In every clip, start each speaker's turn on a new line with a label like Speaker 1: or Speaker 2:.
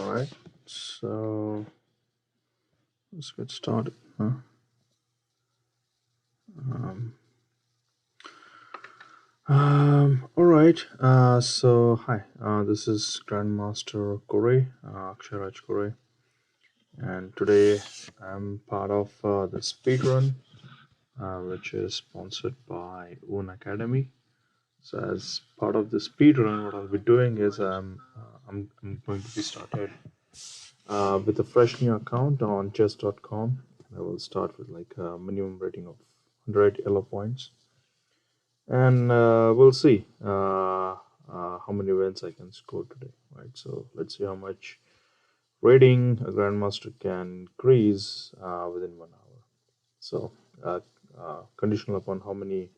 Speaker 1: Alright, so let's get started. Huh? Um, alright, so hi, this is Grandmaster Kore, Akshayraj Kore, and today I'm part of the speedrun, which is sponsored by Unacademy. So as part of the speedrun, what I'll be doing is I'm going to be started with a fresh new account on chess.com. I will start with like a minimum rating of 100 yellow points, and we'll see how many wins I can score today. Right, so let's see how much rating a grandmaster can increase within 1 hour. So, conditional upon how many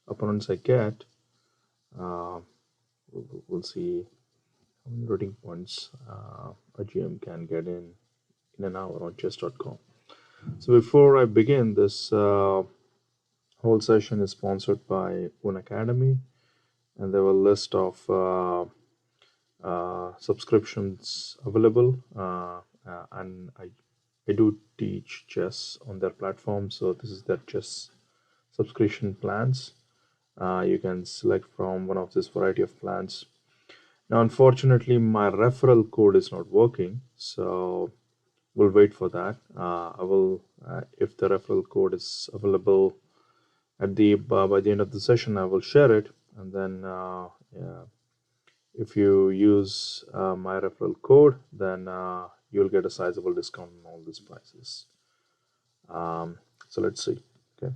Speaker 1: opponents I get, uh, we'll see how many rating points a GM can get in an hour on chess.com. So before I begin, this whole session is sponsored by Unacademy, and there were a list of subscriptions available, and I do teach chess on their platform. So this is their chess subscription plans. You can select from one of this variety of plans. Now, unfortunately, my referral code is not working, so we'll wait for that. I will, if the referral code is available at the by the end of the session, I will share it, and then yeah, if you use my referral code, then you'll get a sizable discount on all these prices. So let's see. Okay.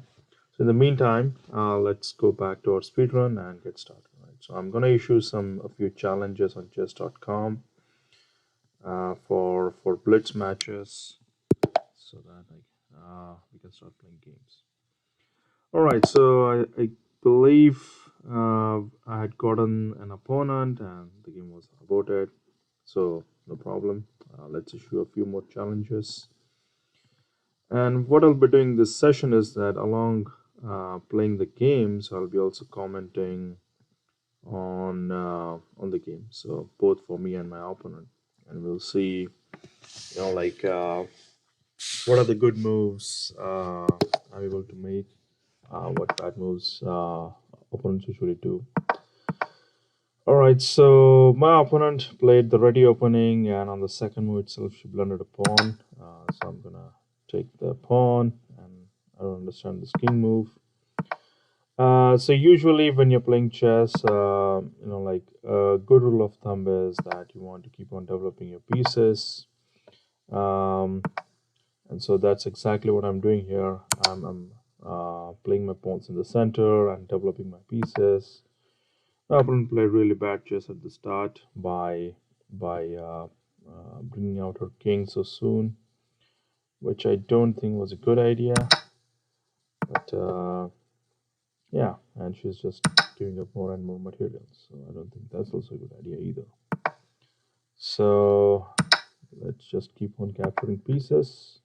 Speaker 1: So in the meantime, let's go back to our speedrun and get started. Right. So I'm gonna issue a few challenges on chess.com for blitz matches, so that we can start playing games. All right, so I believe I had gotten an opponent and the game was aborted, so no problem. Let's issue a few more challenges. And what I'll be doing this session is that along playing the games, I'll be also commenting on the game. So both for me and my opponent, and we'll see, like what are the good moves I'm able to make, what bad moves opponents usually do. Alright, so my opponent played the ready opening, and on the second move itself, she blundered a pawn. So I'm gonna take the pawn, and I don't understand this king move. So usually when you're playing chess, like a good rule of thumb is that you want to keep on developing your pieces. And so that's exactly what I'm doing here. I'm playing my pawns in the center and developing my pieces. My opponent played really bad chess at the start by bringing out her king so soon, which I don't think was a good idea. But yeah, and she's just giving up more and more materials, so I don't think that's also a good idea either. So let's just keep on capturing pieces.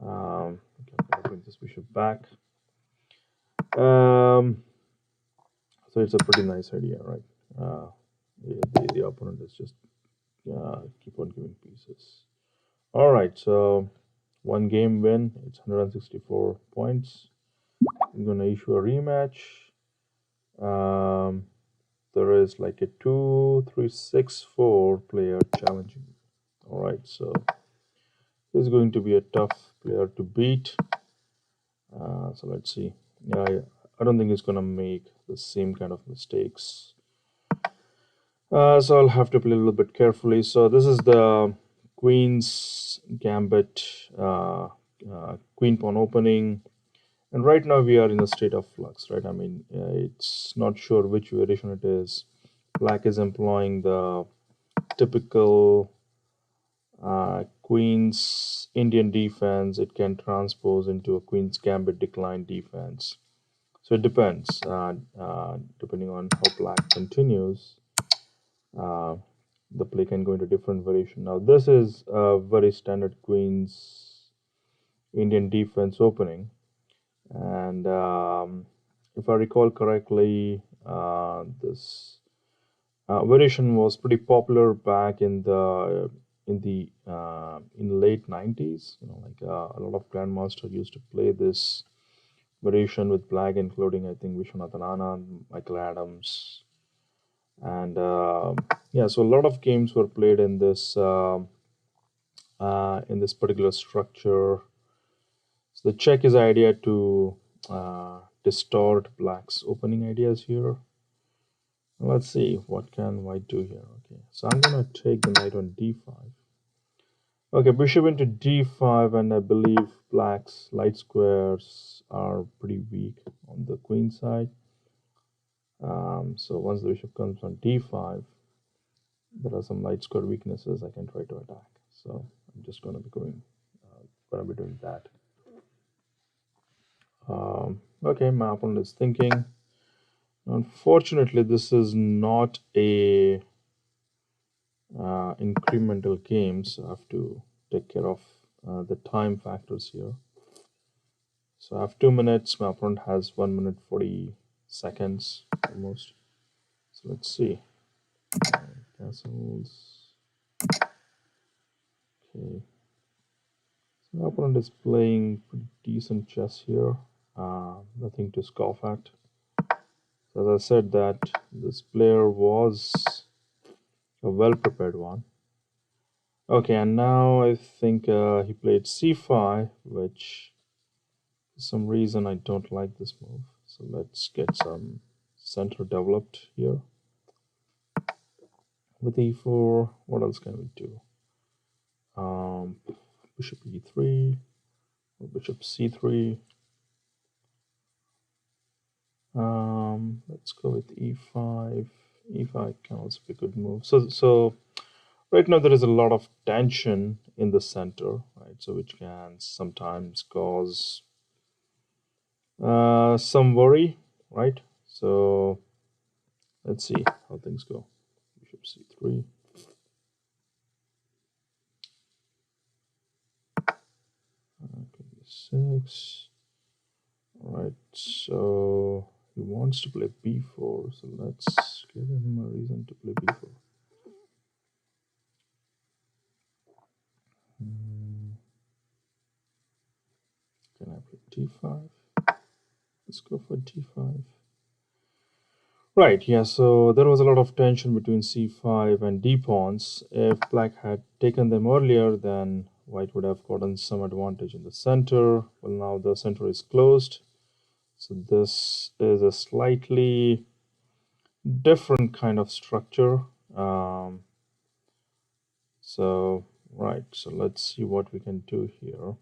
Speaker 1: Okay, I'll bring this bishop back. So it's a pretty nice idea, right? The opponent is just keep on giving pieces. All right, so one game win. It's 164 points. I'm gonna issue a rematch. Um, there is like a 2-3-6-4 player challenging. All right, so this is going to be a tough player to beat. So let's see. Yeah, I don't think he's gonna make the same kind of mistakes. So I'll have to play a little bit carefully. So this is the Queen's Gambit, Queen Pawn opening. And right now we are in a state of flux, right? I mean, it's not sure which variation it is. Black is employing the typical Queen's Indian defense. It can transpose into a Queen's Gambit decline defense. So it depends, depending on how black continues. The play can go into different variation. Now this is a very standard Queen's Indian defense opening, and if I recall correctly, this variation was pretty popular back in the in late 90s. Like a lot of grandmaster used to play this variation with black, including I think Vishwanathan Anand, Michael Adams, and yeah. So a lot of games were played in this particular structure. So the check is idea to distort black's opening ideas here. Let's see what can white do here. Okay, so I'm gonna take the knight on d5. Okay, bishop into d5, and I believe black's light squares are pretty weak on the queen side. So once the bishop comes on d5, there are some light square weaknesses I can try to attack. So I'm just going to be doing that. Okay, my opponent is thinking. Unfortunately, this is not a incremental game, so I have to take care of the time factors here. So I have 2 minutes. My opponent has 1 minute 40 seconds almost. So let's see. Castles. Okay. So my opponent is playing pretty decent chess here. Nothing to scoff at. So as I said that this player was a well-prepared one. Okay, and now I think he played c5, which for some reason I don't like this move. So let's get some center developed here. With e4, what else can we do? Bishop e3, or bishop c3. Let's go with e5. E5 can also be a good move. So right now there is a lot of tension in the center, right? So which can sometimes cause some worry, right? So let's see how things go. Bishop c3. Six. All right. So he wants to play b4. So let's give him a reason to play b4. Can I play d5? Let's go for d5. Right, yeah, so there was a lot of tension between c5 and d pawns. If black had taken them earlier, then white would have gotten some advantage in the center. Well, now the center is closed. So this is a slightly different kind of structure. Right, so let's see what we can do here.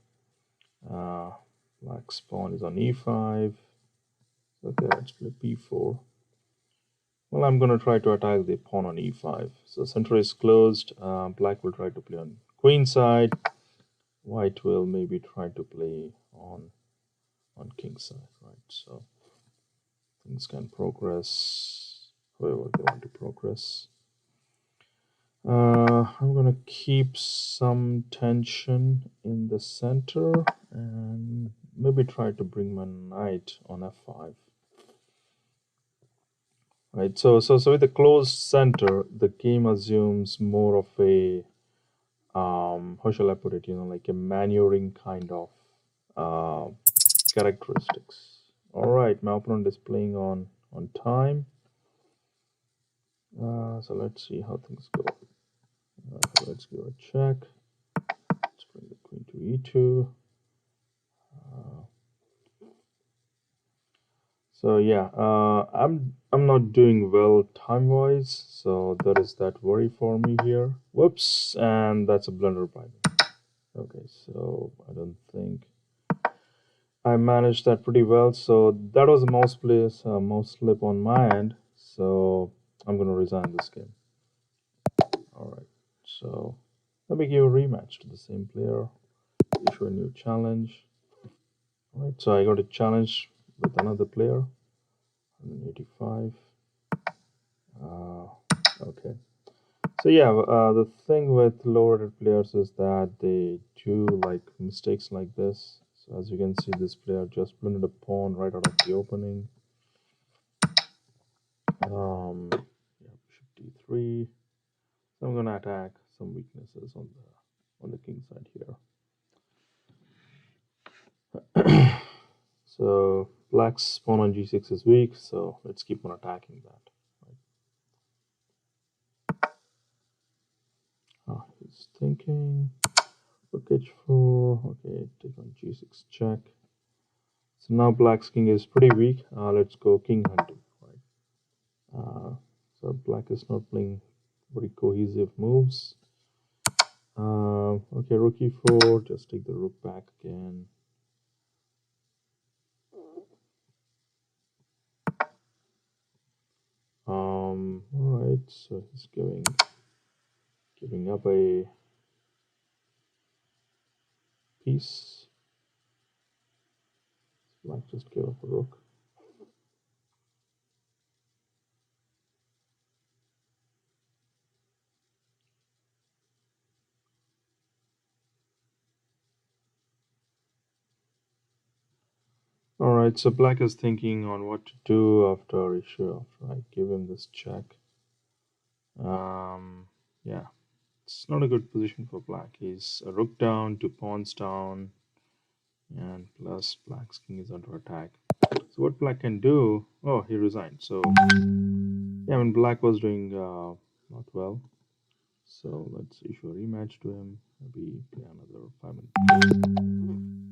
Speaker 1: Black's pawn is on e5. Okay, let's play b4. Well, I'm going to try to attack the pawn on e5. So center is closed. Black will try to play on queen side. White will maybe try to play on king side, right? So things can progress however they want to progress. I'm going to keep some tension in the center and maybe try to bring my knight on f5. Right, so with the closed center, the game assumes more of a how shall I put it? Like a maneuvering kind of uh, characteristics. All right, my opponent is playing on time. So let's see how things go. Let's give a check. Let's bring the queen to e2. So yeah, I'm not doing well time-wise, so there is that worry for me here. Whoops, and that's a blunder by me. Okay, so I don't think I managed that pretty well. So that was a mouse slip on my end. So I'm gonna resign this game. All right, so let me give a rematch to the same player. Issue a new challenge. All right, so I got a challenge with another player. 185. Okay. So yeah, the thing with low-rated players is that they do like mistakes like this. So as you can see, this player just blundered a pawn right out of the opening. Yeah, bishop d3. So I'm gonna attack. some weaknesses on the king side here. So black's pawn on g6 is weak, so let's keep on attacking that. Right? He's thinking rook h4. Okay, take on g6 check. So now black's king is pretty weak. Let's go king hunting. Right? So black is not playing very cohesive moves. Okay, rook e4. Just take the rook back again. All right. So he's giving up a piece. Black just gave up a rook. All right, so black is thinking on what to do after issue. After I give him this check. Yeah, it's not a good position for black. He's a rook down, two pawns down, and plus black's king is under attack. So what black can do? Oh, he resigned. So yeah, I mean black was doing not well. So let's issue a rematch to him. Maybe play another 5-minute game.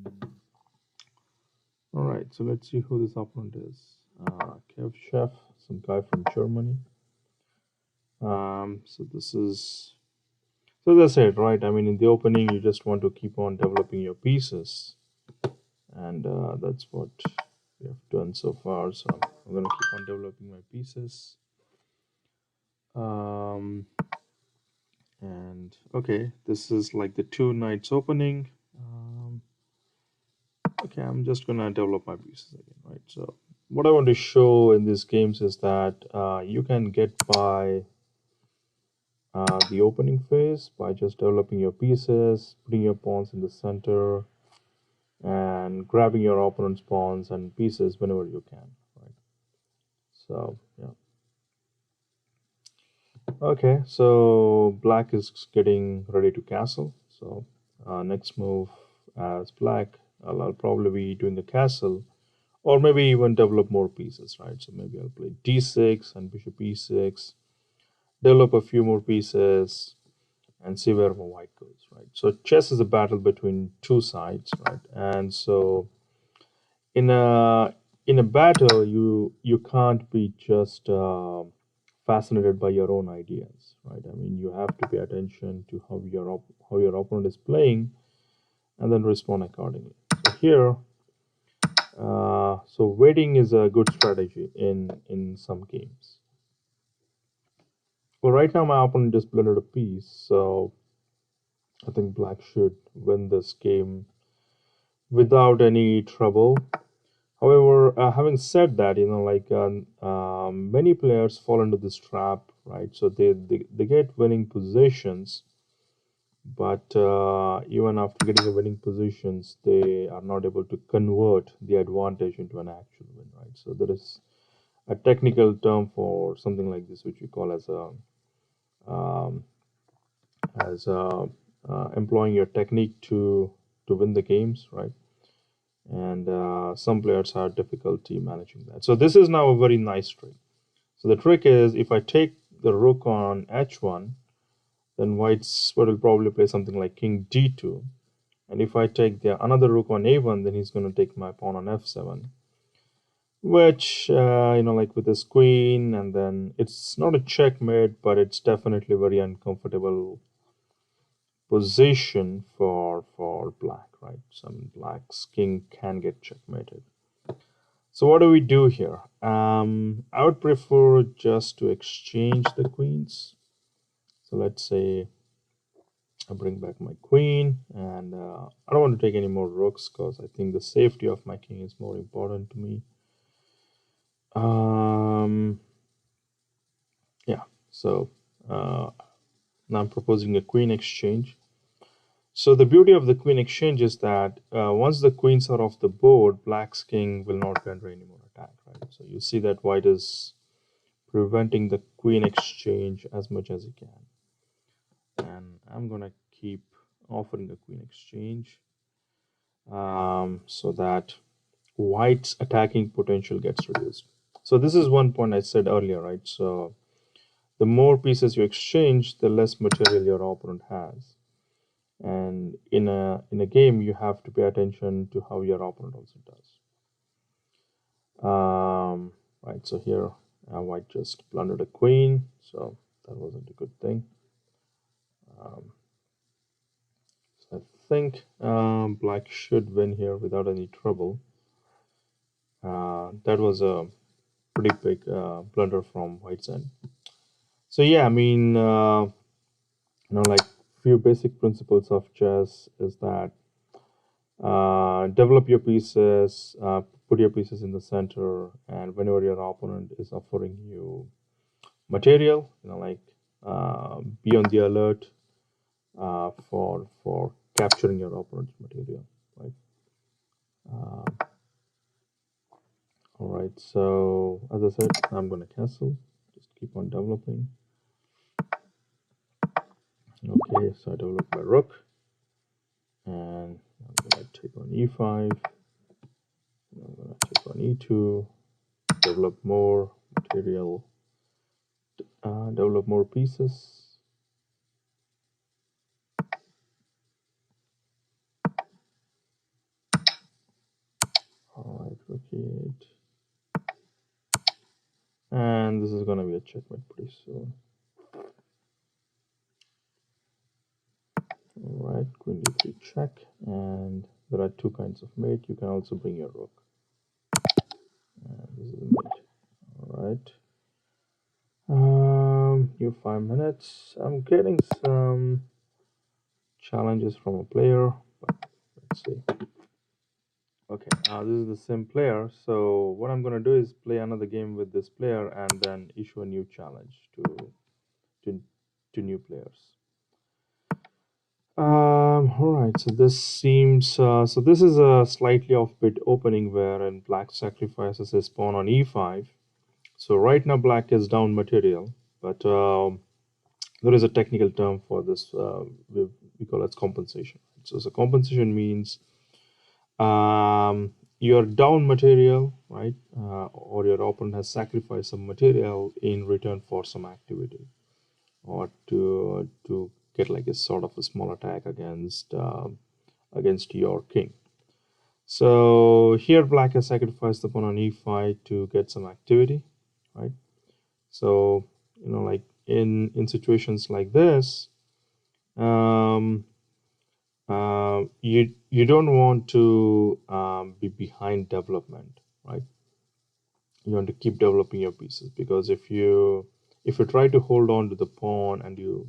Speaker 1: All right, so let's see who this opponent is. Kev Chef, some guy from Germany. So this is, so as I said, right? I mean, in the opening, you just want to keep on developing your pieces, and that's what we have done so far. So I'm going to keep on developing my pieces. And okay, this is like the two knights opening. Okay, I'm just gonna develop my pieces again, right? So what I want to show in these games is that you can get by the opening phase by just developing your pieces, putting your pawns in the center, and grabbing your opponent's pawns and pieces whenever you can, right? So yeah. Okay, so black is getting ready to castle. So next move as black, I'll probably be doing the castle, or maybe even develop more pieces, right? So maybe I'll play d6 and bishop e6, develop a few more pieces, and see where my white goes, right? So chess is a battle between two sides, right? And so in a battle, you can't be just fascinated by your own ideas, right? I mean, you have to pay attention to how your opponent is playing, and then respond accordingly. So here, so waiting is a good strategy in some games. Well, right now my opponent just blended a piece, so I think black should win this game without any trouble. However, having said that, like many players fall into this trap, right? So they get winning positions, but even after getting the winning positions, they are not able to convert the advantage into an actual win, right? So there is a technical term for something like this, which we call um, as employing your technique to win the games, right? And some players have difficulty managing that. So this is now a very nice trick. So the trick is if I take the rook on h1, then white's will probably play something like king d2. And if I take the another rook on a1, then he's going to take my pawn on f7, which like with his queen, and then it's not a checkmate, but it's definitely very uncomfortable position for black, right? Some black's king can get checkmated. So what do we do here? I would prefer just to exchange the queens. So let's say I bring back my queen, and I don't want to take any more rooks because I think the safety of my king is more important to me. Yeah, so now I'm proposing a queen exchange. So the beauty of the queen exchange is that once the queens are off the board, black's king will not be under any more attack, right? So you see that white is preventing the queen exchange as much as he can. and I'm gonna keep offering a queen exchange, so that white's attacking potential gets reduced. So this is one point I said earlier, right? So the more pieces you exchange, the less material your opponent has. And in a game, you have to pay attention to how your opponent also does. Right. So here, white just blundered a queen, so that wasn't a good thing. Um, so I think black should win here without any trouble. That was a pretty big blunder from white's end. So yeah, I mean, like few basic principles of chess is that develop your pieces, put your pieces in the center, and whenever your opponent is offering you material, like be on the alert for capturing your opponent's material, right? Uh, all right. So as I said, I'm going to cancel. Just keep on developing. Okay, so I developed my rook, and I'm going to take on e5. I'm going to take on e2. Develop more material. Develop more pieces. All right, rook e8. And this is going to be a checkmate pretty soon. All right, queen d3 check, and there are two kinds of mate. You can also bring your rook. And this is a mate. All right. New 5 minutes. I'm getting some challenges from a player, but let's see. Okay, this is the same player. So what I'm gonna do is play another game with this player and then issue a new challenge to to new players. All right. So this seems so. This is a slightly offbeat opening wherein black sacrifices his pawn on e5. So right now black is down material, but there is a technical term for this. We call it compensation. So compensation means you're down material, right? Or your opponent has sacrificed some material in return for some activity, or to get like a sort of a small attack against your king. So here black has sacrificed the pawn on e5 to get some activity, right? So like in situations like this, um, you don't want to be behind development, right? You want to keep developing your pieces, because if you try to hold on to the pawn and you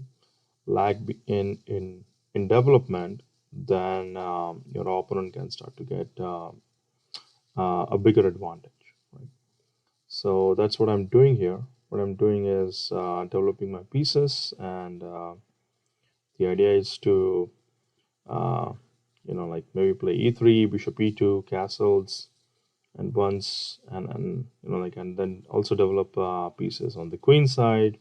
Speaker 1: lag in development, then your opponent can start to get a bigger advantage, right? So that's what I'm doing here. What I'm doing is developing my pieces, and the idea is to uh, like maybe play e3, bishop e2, castles, and once and like, and then also develop pieces on the queen side.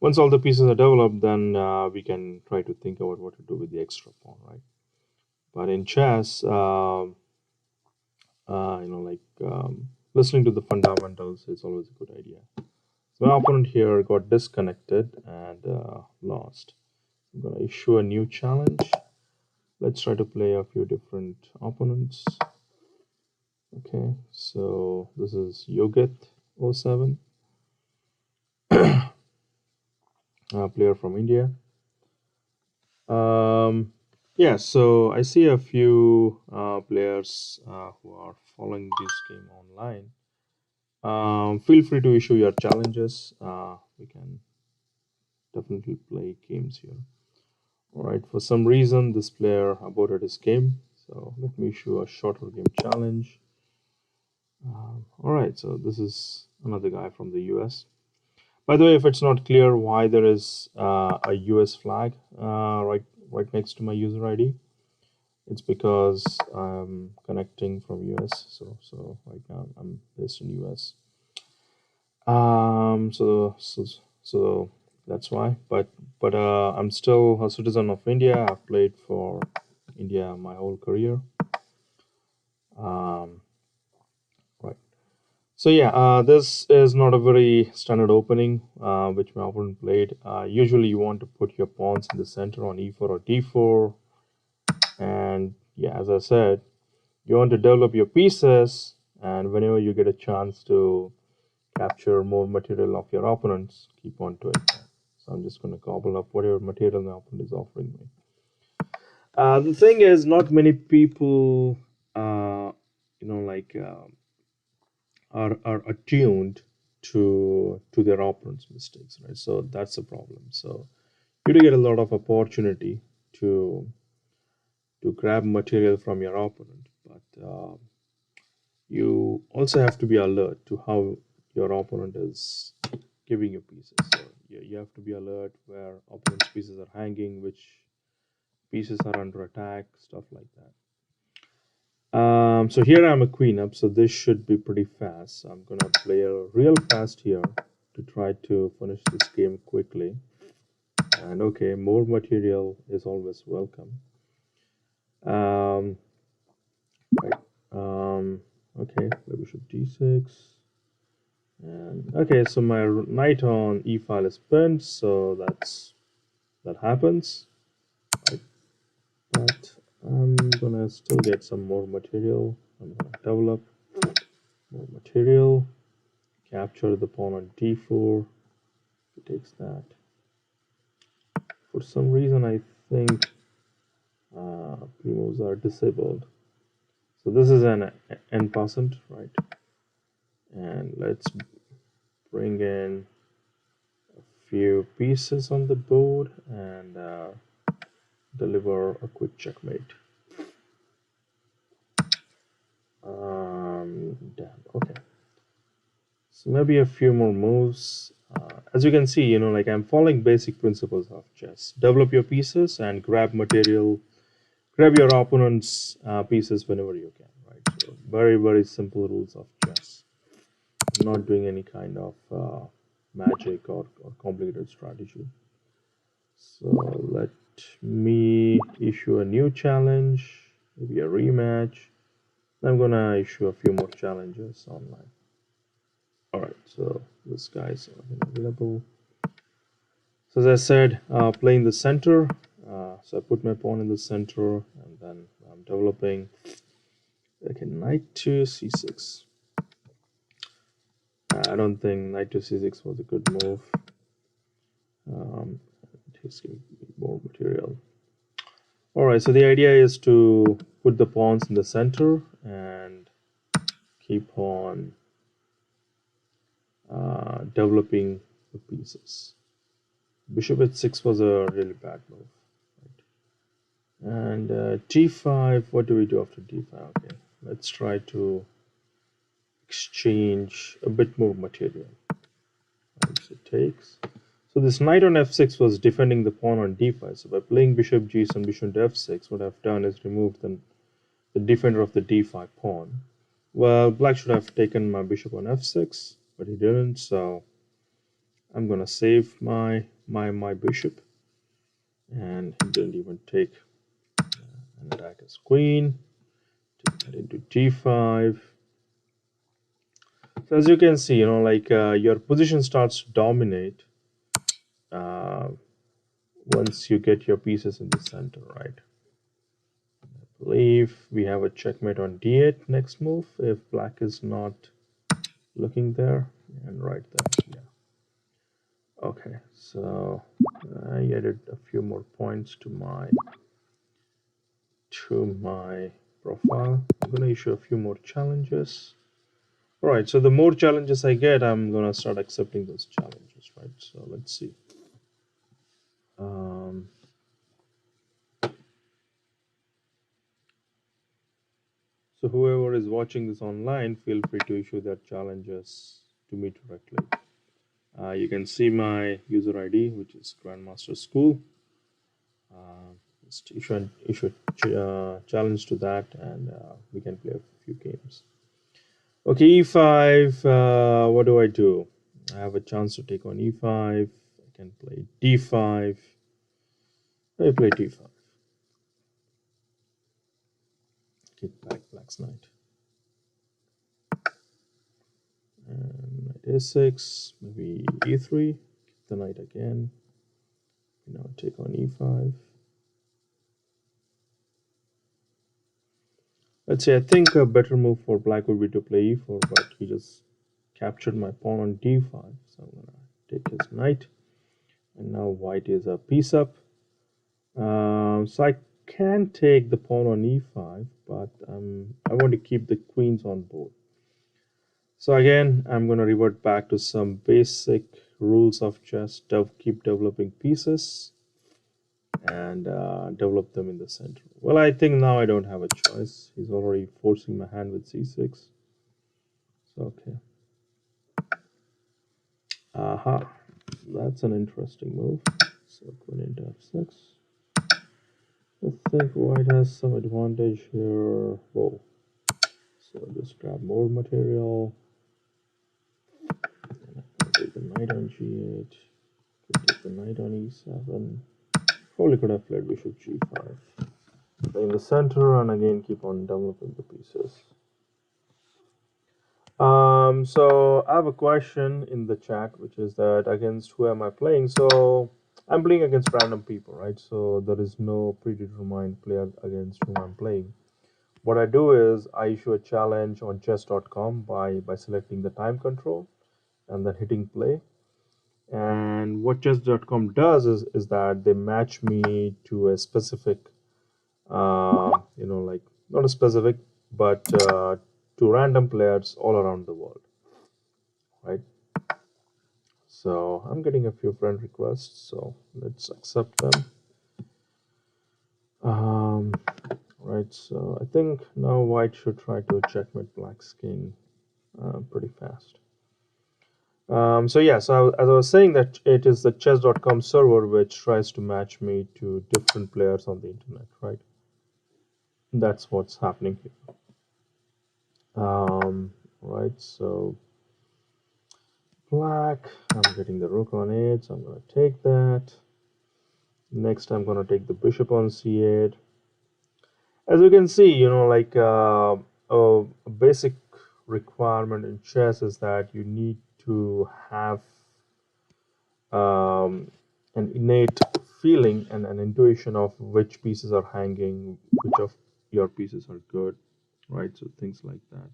Speaker 1: Once all the pieces are developed, then we can try to think about what to do with the extra pawn, right? But in chess, like listening to the fundamentals is always a good idea. So my opponent here got disconnected and lost. I'm going to issue a new challenge. Let's try to play a few different opponents. Okay, so this is Yogit07, a player from India. Um, yeah, so I see a few players who are following this game online. Feel free to issue your challenges. We can definitely play games here. All right, for some reason, this player aborted his game. So let me issue a shorter game challenge. All right, so this is another guy from the US. By the way, if it's not clear why there is a US flag right next to my user ID, it's because I'm connecting from US. So right now I'm based in US. So That's why. But I'm still a citizen of India. I've played for India my whole career. Um, right. So yeah, this is not a very standard opening which my opponent played. Usually, you want to put your pawns in the center on e4 or d4, and yeah, as I said, you want to develop your pieces, and whenever you get a chance to capture more material of your opponents, keep on doing that. So I'm just going to gobble up whatever material the opponent is offering me. The thing is, not many people, like are attuned to their opponent's mistakes, right? So that's the problem. So you do get a lot of opportunity to to grab material from your opponent, but you also have to be alert to how your opponent is giving you pieces. So you have to be alert where opponent's pieces are hanging, which pieces are under attack, stuff like that. So here I'm a queen up, so this should be pretty fast. So I'm gonna play a real fast here to try to finish this game quickly. And okay, more material is always welcome. Um, right. Okay, play bishop d6. And okay, so my knight on e file is bent, so that happens. Right? But I'm gonna still get some more material. I'm gonna develop more material. Capture the pawn on d4. He takes that. For some reason, I think moves are disabled. So this is an n percent, right? And let's bring in a few pieces on the board and deliver a quick checkmate. Damn. Okay. So maybe a few more moves. As you can see, like I'm following basic principles of chess. Develop your pieces and grab material. Grab your opponent's pieces whenever you can, right? So very, very simple rules of chess. I'm not doing any kind of magic or complicated strategy. So let me issue a new challenge, maybe a rematch. I'm gonna issue a few more challenges online. All right, so this guy's available. So as I said, playing the center. So I put my pawn in the center, and then I'm developing. Okay, knight to c6. I don't think knight to c6 was a good move. He's giving me more material. All right, so the idea is to put the pawns in the center and keep on developing the pieces. Bishop h6 was a really bad move. Right? And d5, what do we do after d5? Okay, let's try to exchange a bit more material. Right, so it takes. So this knight on f6 was defending the pawn on d5. So by playing bishop g7, bishop to f6, what I've done is removed the defender of the d5 pawn. Well, black should have taken my bishop on f6, but he didn't. So I'm gonna save my bishop, and he didn't even take an attack as queen. Take that into d5. So as you can see, like your position starts to dominate once you get your pieces in the center, right? I believe we have a checkmate on d8 next move if black is not looking there, and right there, yeah. Okay, so I added a few more points to my profile. I'm gonna issue a few more challenges. All right, so the more challenges I get, I'm gonna start accepting those challenges, right? So let's see. Um, so whoever is watching this online, feel free to issue their challenges to me directly. You can see my user ID, which is Grandmaster School. Just issue a challenge to that, and we can play a few games. Okay, e5. What do? I have a chance to take on e5. I can play d5. I play d5. Get back black's knight. And knight a6, maybe e3. Keep the knight again. Now take on e5. Let's say I think a better move for black would be to play e4, but he just captured my pawn on d5. So I'm gonna take his knight, and now white is a piece up. So I can take the pawn on e5, but I want to keep the queens on board. So again, I'm going to revert back to some basic rules of chess. Keep developing pieces and develop them in the center. Well, I think now I don't have a choice. He's already forcing my hand with c6. So, okay. Aha. That's an interesting move. So queen into f6. I think white has some advantage here. Whoa. So just grab more material. And I can take the knight on g8. Could take the knight on e7. Probably could have played bishop g5. Play in the center and again keep on developing the pieces. So I have a question in the chat, which is that against who am I playing? So I'm playing against random people, right? So there is no predetermined player against whom I'm playing. What I do is I issue a challenge on chess.com by selecting the time control and then hitting play. And what chess.com does is that they match me to a specific, like not a specific, but to random players all around the world, right? So I'm getting a few friend requests, so let's accept them. Right, so I think now white should try to checkmate black's king pretty fast. So yeah, so as I was saying, that it is the chess.com server which tries to match me to different players on the internet, right? That's what's happening here. Right, so black, I'm getting the rook on 8, so I'm going to take that. Next, I'm going to take the bishop on c8. As you can see, like a basic requirement in chess is that you need to have an innate feeling and an intuition of which pieces are hanging, which of your pieces are good, right? So things like that.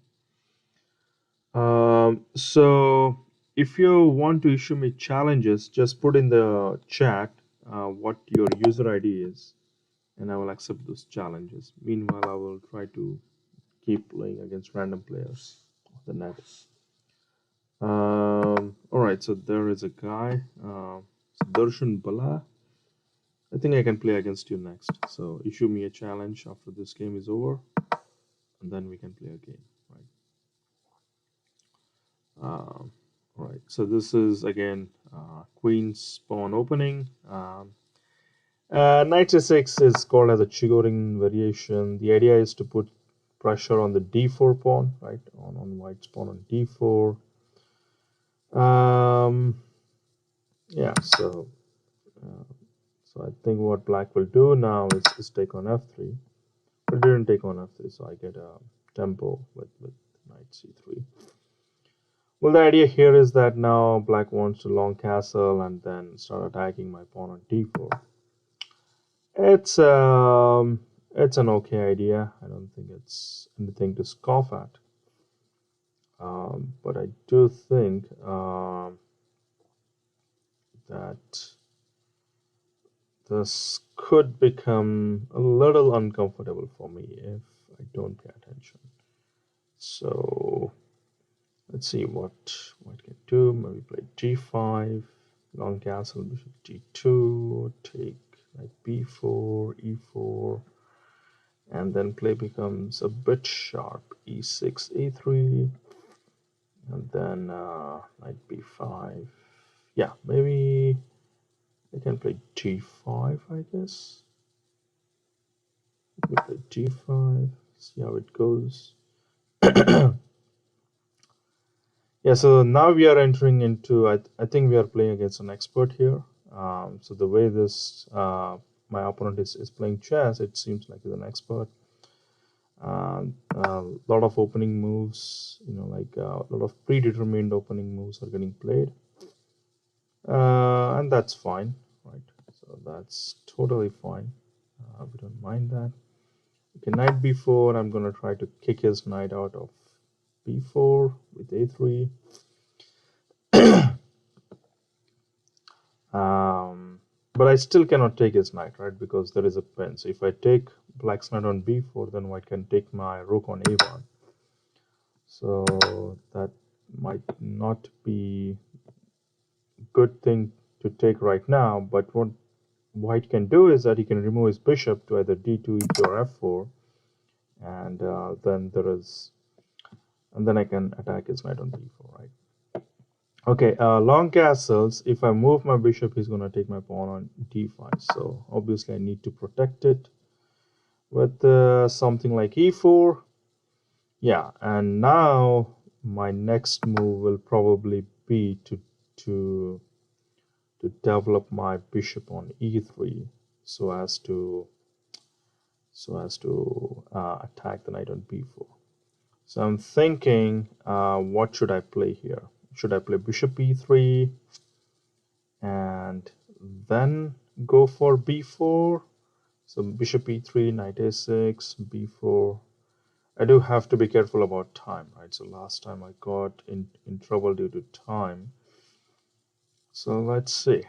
Speaker 1: So if you want to issue me challenges, just put in the chat what your user ID is, and I will accept those challenges. Meanwhile, I will try to keep playing against random players of the net. All right, so there is a guy, Darshan Bala. I think I can play against you next. So issue me a challenge after this game is over, and then we can play a game, right? Right, so this is again queen's pawn opening. Knight a6 is called as a Chigorin variation. The idea is to put pressure on the d4 pawn, right? On white's pawn on d4. Yeah, so I think what black will do now is take on f3. But it didn't take on f3, so I get a tempo with knight c3. Well, the idea here is that now black wants to long castle and then start attacking my pawn on d4. It's an okay idea. I don't think it's anything to scoff at. But I do think that this could become a little uncomfortable for me if I don't pay attention. So let's see what white can do. Maybe play g5, long castle, bishop d2, take knight b4, e4, and then play becomes a bit sharp. e6, a3, and then knight b5. Yeah, maybe I can play g5, I guess. We play g5, see how it goes. Yeah, so now we are entering into, I think we are playing against an expert here. So the way this my opponent is playing chess, it seems like he's an expert. A lot of opening moves, like a lot of predetermined opening moves are getting played, and that's fine, right? So that's totally fine. We don't mind that. Okay, knight b4. I'm gonna try to kick his knight out of b4 with a3. But I still cannot take his knight, right? Because there is a pin. So if I take black's knight on b4, then white can take my rook on a1. So that might not be a good thing to take right now. But what white can do is that he can remove his bishop to either d2, e3, or f4, and then I can attack his knight on b4, right? Okay, long castles. If I move my bishop, he's going to take my pawn on d5. So obviously I need to protect it with something like e4. Yeah, and now my next move will probably be to develop my bishop on e3 so as to attack the knight on b4. So I'm thinking, what should I play here? Should I play bishop e3 and then go for b4? So bishop e3, knight a6, b4. I do have to be careful about time, right? So last time I got in trouble due to time. So let's see.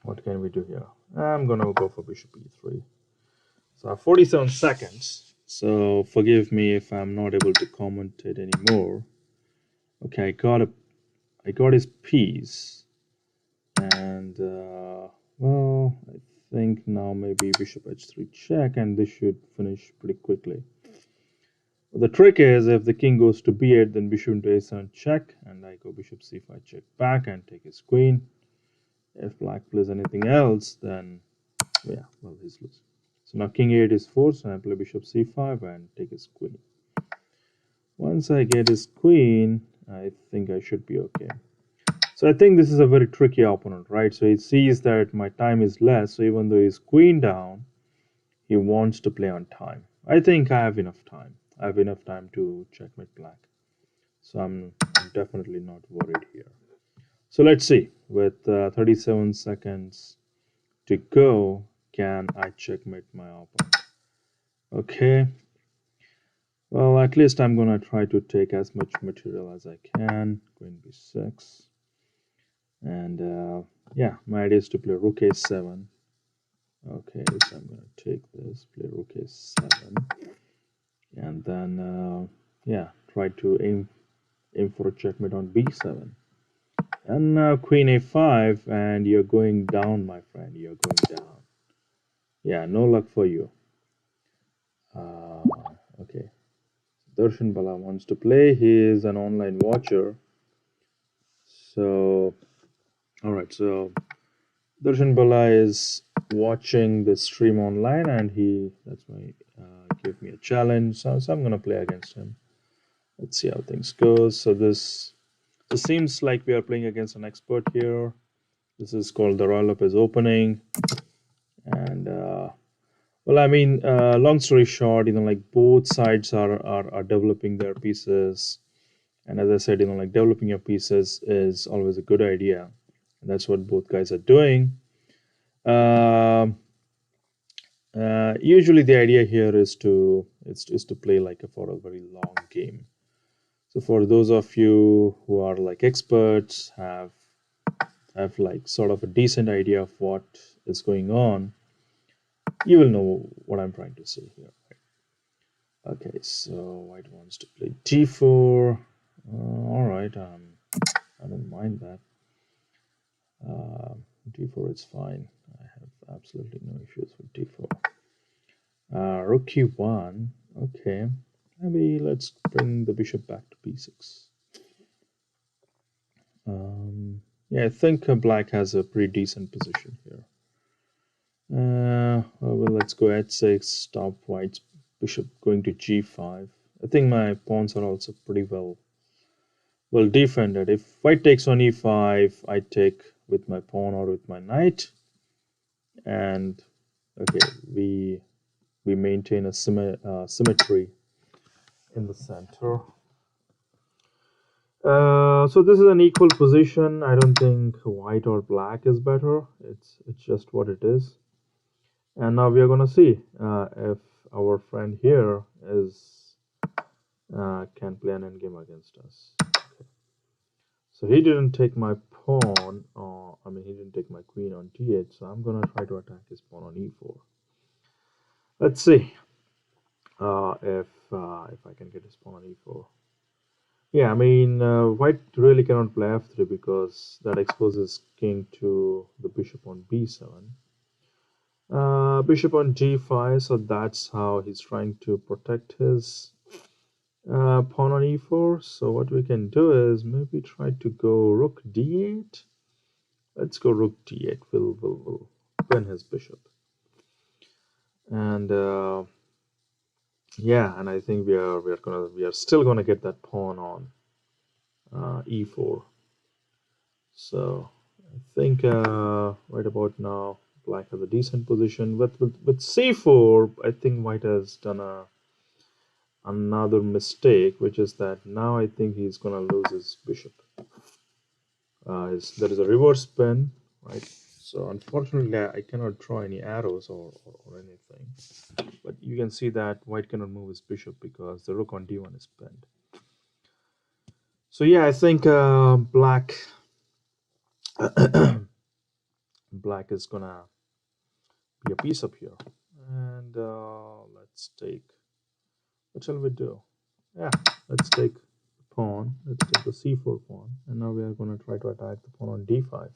Speaker 1: What can we do here? I'm gonna go for bishop e3. So I have 47 seconds. So forgive me if I'm not able to commentate anymore. Okay, I got his piece, and well, I think now maybe bishop h3 check, and this should finish pretty quickly. The trick is if the king goes to b8, then bishop into a7 check, and I go bishop c5 check back and take his queen. If black plays anything else, then yeah, well, he's losing. So now king a8 is forced, and I play bishop c5 and take his queen. Once I get his queen, I think I should be okay. So I think this is a very tricky opponent, right? So he sees that my time is less, so even though he's queen down, he wants to play on time. I think I have enough time. I have enough time to checkmate black. So I'm definitely not worried here. So let's see, with 37 seconds to go, can I checkmate my opponent? Okay. Well, at least I'm going to try to take as much material as I can. Queen b6. And yeah, my idea is to play rook a7. Okay, so I'm going to take this, play rook a7. And then, yeah, try to aim for a checkmate on b7. And now queen a5, and you're going down, my friend. You're going down. Yeah, no luck for you. Okay. Darshan Bala wants to play. He is an online watcher. So, all right. So, Darshan Bala is watching the stream online, and that's why gave me a challenge. So I'm gonna play against him. Let's see how things go. So this seems like we are playing against an expert here. This is called the Royal Lopez opening, and well, I mean, long story short, like both sides are developing their pieces, and as I said, like developing your pieces is always a good idea, and that's what both guys are doing. Usually, the idea here is to play like for a very long game. So for those of you who are like experts, have like sort of a decent idea of what is going on, you will know what I'm trying to say here. Okay, so white wants to play g4. All right, I don't mind that. d4 is fine. I have absolutely no issues with d4. Rook e1. Okay, maybe let's bring the bishop back to b6. Yeah, I think black has a pretty decent position here. Well, let's go h6, stop white's bishop going to g5. I think my pawns are also pretty well defended. If white takes on e5, I take with my pawn or with my knight, and okay, we maintain a symmetry in the center. So this is an equal position. I don't think white or black is better. It's just what it is. And now we are gonna see if our friend here is can play an endgame against us. Okay. So he didn't take my pawn, I mean he didn't take my queen on d8. So I'm gonna try to attack his pawn on e4. Let's see if I can get his pawn on e4. Yeah, I mean, white really cannot play f3 because that exposes king to the bishop on b7. Bishop on g5, so that's how he's trying to protect his pawn on e4. So what we can do is maybe try to go rook d8. Let's go rook d8. We'll win his bishop. And yeah, and I think we are still gonna get that pawn on e4. So I think right about now black has a decent position. But with c4, I think white has done another mistake, which is that now I think he's gonna lose his bishop. There is a reverse spin, right? So unfortunately, I cannot draw any arrows or anything. But you can see that white cannot move his bishop because the rook on d1 is pinned. So yeah, I think black is gonna be a piece up here. And let's take, what shall we do? Yeah, let's take the pawn. Let's take the c4 pawn. And now we are going to try to attack the pawn on d5.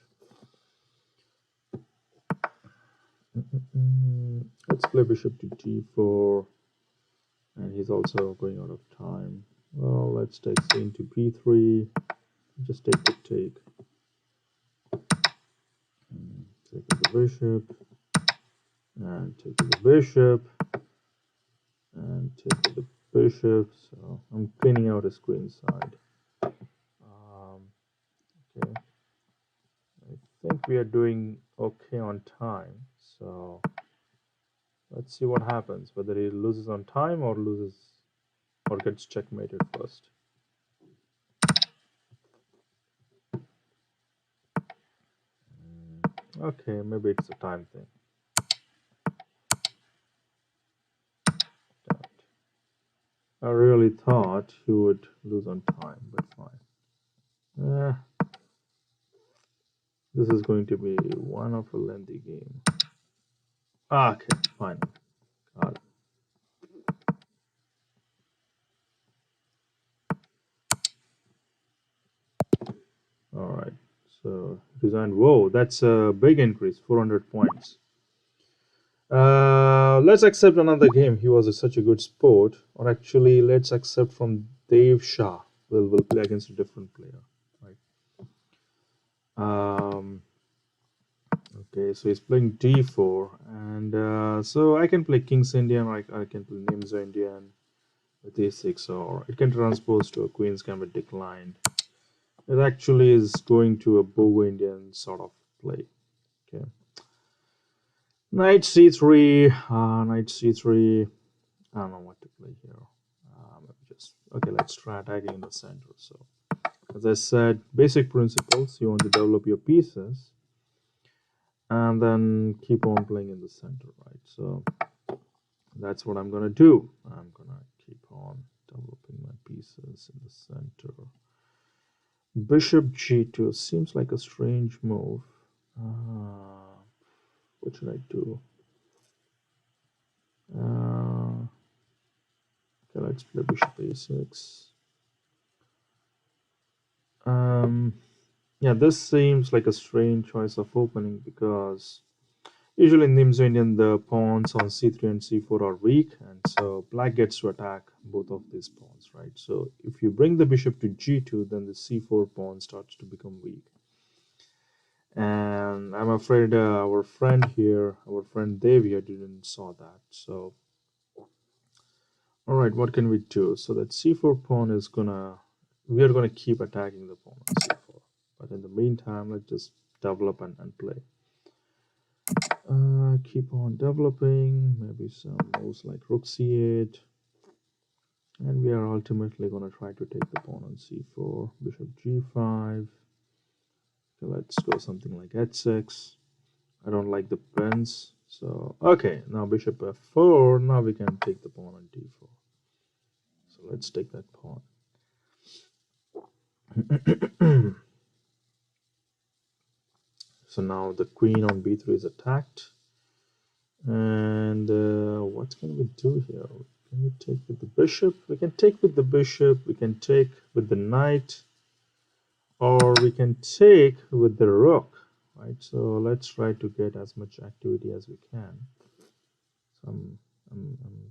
Speaker 1: Let's play bishop to d4. And he's also going out of time. Well, let's take c into b3. Just take the take. Take the bishop. And take the bishop. And take the bishop. So I'm cleaning out his queen side. Okay. I think we are doing okay on time. So let's see what happens, whether he loses on time or loses or gets checkmated first. Okay, maybe it's a time thing. I really thought he would lose on time, but fine. This is going to be one of a lengthy game. Okay, fine. Got it. All right. So resigned. Whoa, that's a big increase, 400 points. Let's accept another game. He was such a good sport. Or actually, let's accept from Dev Shah. We'll play against a different player, right? Okay, so he's playing d4, and so I can play King's Indian, or I can play Nimzo Indian with a6, or it can transpose to a Queen's Gambit declined. It actually is going to a Bogo Indian sort of play. Okay. Knight c3, knight c3. I don't know what to play here. Okay, let's try attacking in the center. So, as I said, basic principles, you want to develop your pieces and then keep on playing in the center, right? So, that's what I'm going to do. I'm going to keep on developing my pieces in the center. Bishop g2 seems like a strange move. What should I do? Okay, let's play bishop a6. Yeah, this seems like a strange choice of opening because usually in Nimzo Indian the pawns on c3 and c4 are weak, and so black gets to attack both of these pawns, right? So if you bring the bishop to g2, then the c4 pawn starts to become weak. And I'm afraid our friend Dev here didn't saw that. So all right, what can we do? So that c4 pawn we are gonna keep attacking the pawn on c4. But in the meantime, let's just develop and play. Keep on developing. Maybe some moves like rook c8. And we are ultimately going to try to take the pawn on c4, bishop g5. So let's go something like h6. I don't like the pens. So, okay, now bishop f4. Now we can take the pawn on d4. So let's take that pawn. So now the queen on b3 is attacked. And what can we do here? Can we take with the bishop? We can take with the bishop. We can take with the knight. Or we can take with the rook. Right? So let's try to get as much activity as we can. So I'm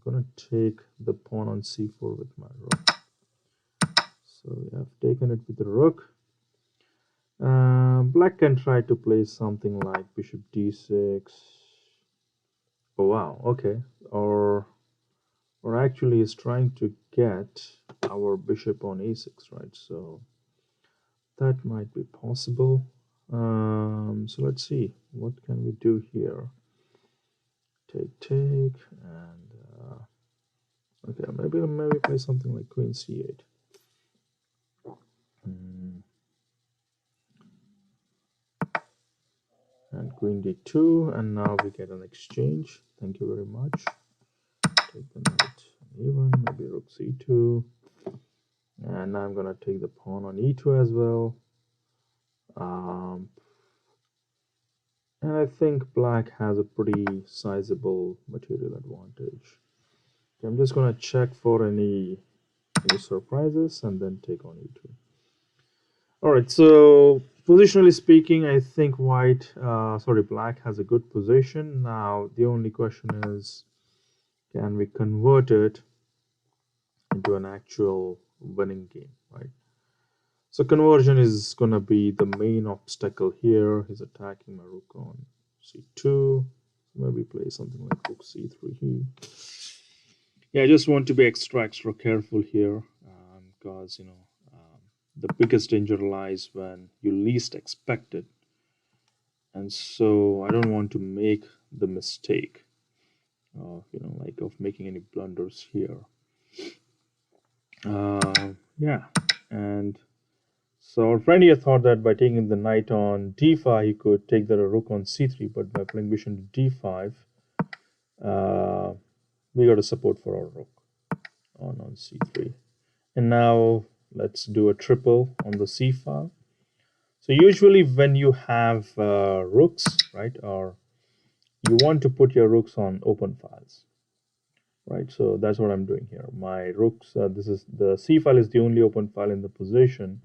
Speaker 1: going to take the pawn on c4 with my rook. So we have taken it with the rook. Black can try to play something like bishop d6. Oh wow, okay. Or actually is trying to get our bishop on a6, right? So that might be possible. So let's see, what can we do here? Take, and okay, maybe play something like queen c8. And queen d2, and now we get an exchange. Thank you very much. Take the knight on e1, maybe rook c2, and now I'm gonna take the pawn on e2 as well. And I think black has a pretty sizable material advantage. Okay, I'm just gonna check for any surprises and then take on e2. All right, so positionally speaking, I think black has a good position. Now the only question is, can we convert it into an actual winning game, right? So conversion is gonna be the main obstacle here. He's attacking my rook on c2. Maybe play something like rook c3. Yeah, I just want to be extra careful here, because the biggest danger lies when you least expect it, and so I don't want to make the mistake of of making any blunders here. Yeah, and so our friend here thought that by taking the knight on d5, he could take the rook on c3, but by playing bishop to d5, we got a support for our rook on c3. And now let's do a triple on the c file. So usually when you have rooks, right, or you want to put your rooks on open files, right? So that's what I'm doing here. My rooks, this is the c file is the only open file in the position.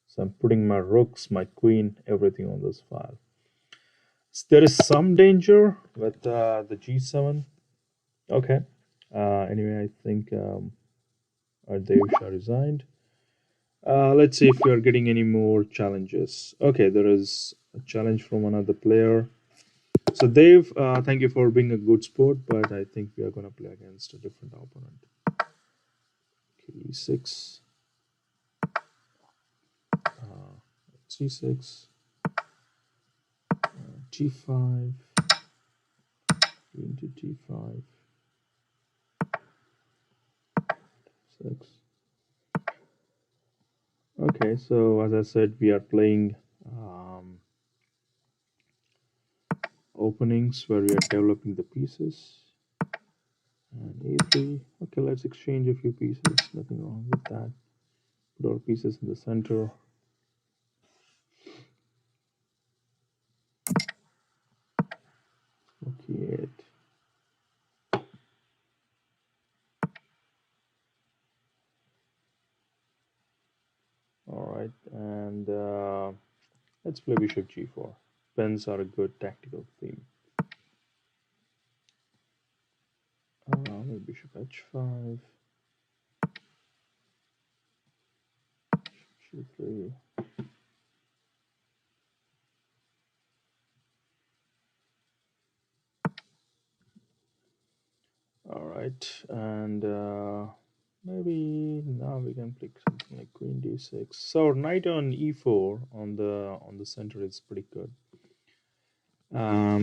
Speaker 1: So I'm putting my rooks, my queen, everything on this file. So there is some danger with the g7. Okay. Anyway, I think Ardevsha resigned. Let's see if we are getting any more challenges. Okay, there is a challenge from another player. So Dave, thank you for being a good sport, but I think we are going to play against a different opponent. Okay, e6, c6, g5, into g5, 6. Okay, so as I said, we are playing openings where we are developing the pieces. And a3. Okay, let's exchange a few pieces. Nothing wrong with that. Put our pieces in the center. Okay. All right, and let's play bishop g4. Pens are a good tactical theme. Maybe bishop h5, g3. All right, and Maybe now we can play something like queen d6. So knight on e4 on the center is pretty good.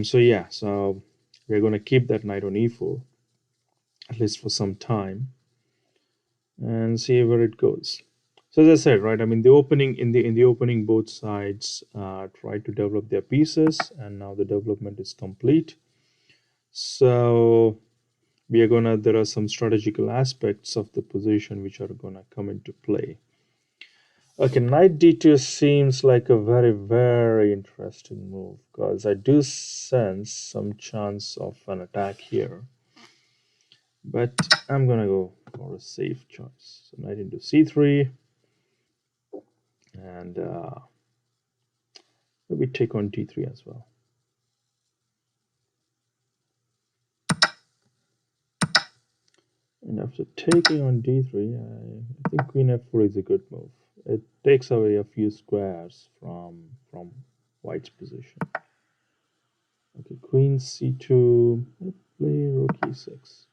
Speaker 1: So yeah, so we're gonna keep that knight on e4 at least for some time and see where it goes. So as I said, right? I mean, the opening in the opening, both sides try to develop their pieces, and now the development is complete. So we are gonna. There are some strategical aspects of the position which are gonna come into play. Okay, knight d2 seems like a very interesting move because I do sense some chance of an attack here. But I'm gonna go for a safe choice. So knight into c3, and maybe take on d3 as well. And after taking on d3, I think queen f4 is a good move. It takes away a few squares from white's position. Okay, queen c2, let's play rook e6.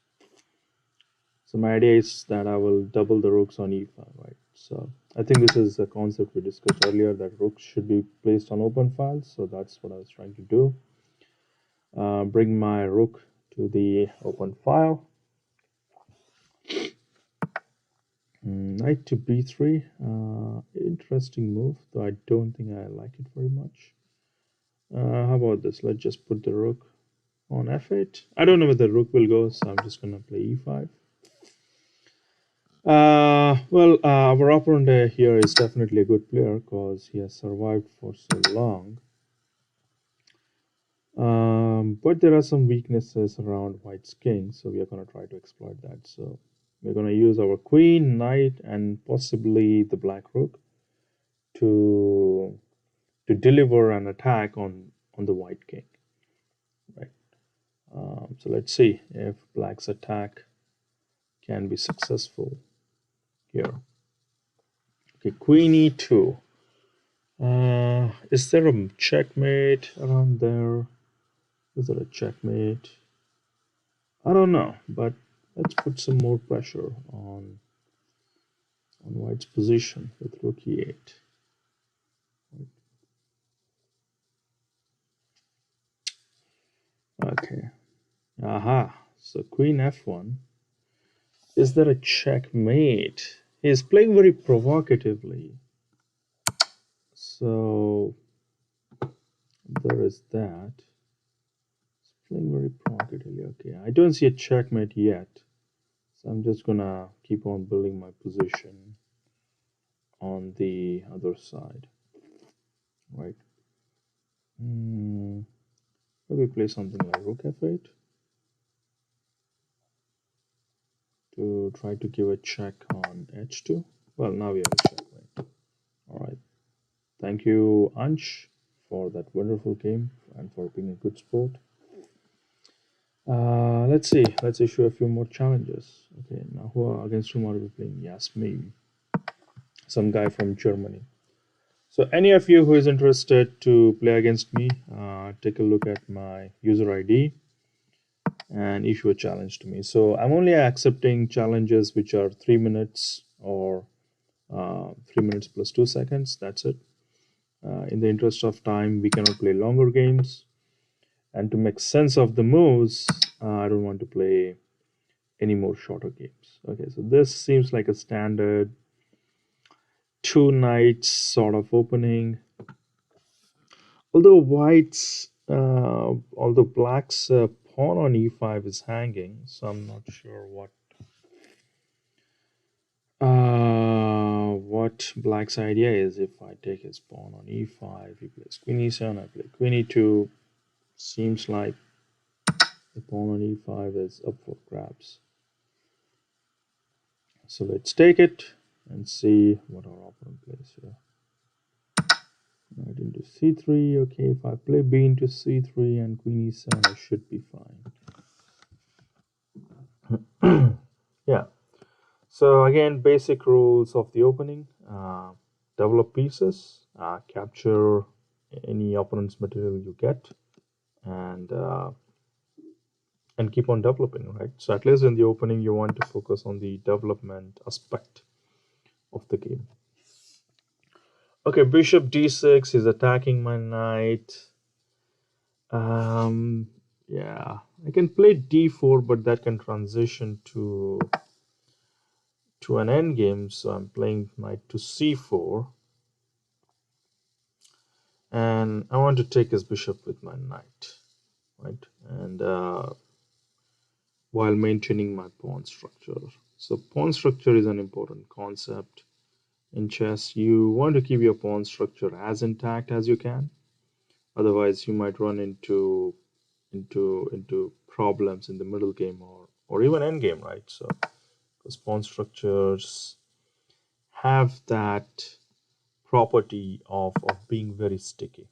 Speaker 1: So my idea is that I will double the rooks on e5, right? So I think this is a concept we discussed earlier, that rooks should be placed on open files. So that's what I was trying to do. Bring my rook to the open file. Knight to b3, interesting move, though I don't think I like it very much. How about this? Let's just put the rook on f8. I don't know where the rook will go, so I'm just gonna play e5. Our opponent here is definitely a good player because he has survived for so long. But there are some weaknesses around white's king, so we are going to try to exploit that. So we're going to use our queen, knight, and possibly the black rook to deliver an attack on the white king. Right. So let's see if black's attack can be successful here. Okay, queen e2. Is there a checkmate around there? Is there a checkmate? I don't know, but let's put some more pressure on white's position with rook e8. Okay. Aha. So queen f1. Is there a checkmate? He's playing very provocatively. So there is that. He's playing very provocatively. Okay. I don't see a checkmate yet. So I'm just gonna keep on building my position on the other side. Right. Maybe play something like rook f8 to try to give a check on h2. Well, now we have a checkmate. All right. Thank you, Ansh, for that wonderful game and for being a good sport. Let's see. Let's issue a few more challenges. Okay, now against whom are we playing? Yasmin, some guy from Germany. So any of you who is interested to play against me, take a look at my user ID and issue a challenge to me. So I'm only accepting challenges which are 3 minutes or 3 minutes plus 2 seconds. That's it. In the interest of time, we cannot play longer games. And to make sense of the moves, I don't want to play any more shorter games. Okay, so this seems like a standard 2 knights sort of opening. Although black's pawn on e5 is hanging, so I'm not sure what black's idea is. If I take his pawn on e5, he plays queen e7, I play queen e2. Seems like the pawn on e5 is up for grabs. So let's take it and see what our opponent plays here. Knight into c3. Okay, if I play b into c3 and queen e7, I should be fine. Yeah. So again, basic rules of the opening. Develop pieces. Capture any opponent's material you get. And and keep on developing, right? So at least in the opening, you want to focus on the development aspect of the game. Okay, bishop d6 is attacking my knight. Um, yeah, I can play d4, but that can transition to an endgame. So I'm playing knight to c4, and I want to take his bishop with my knight, right? And while maintaining my pawn structure. So pawn structure is an important concept in chess. You want to keep your pawn structure as intact as you can. Otherwise, you might run into problems in the middle game or even end game, right? So because pawn structures have that property of being very sticky.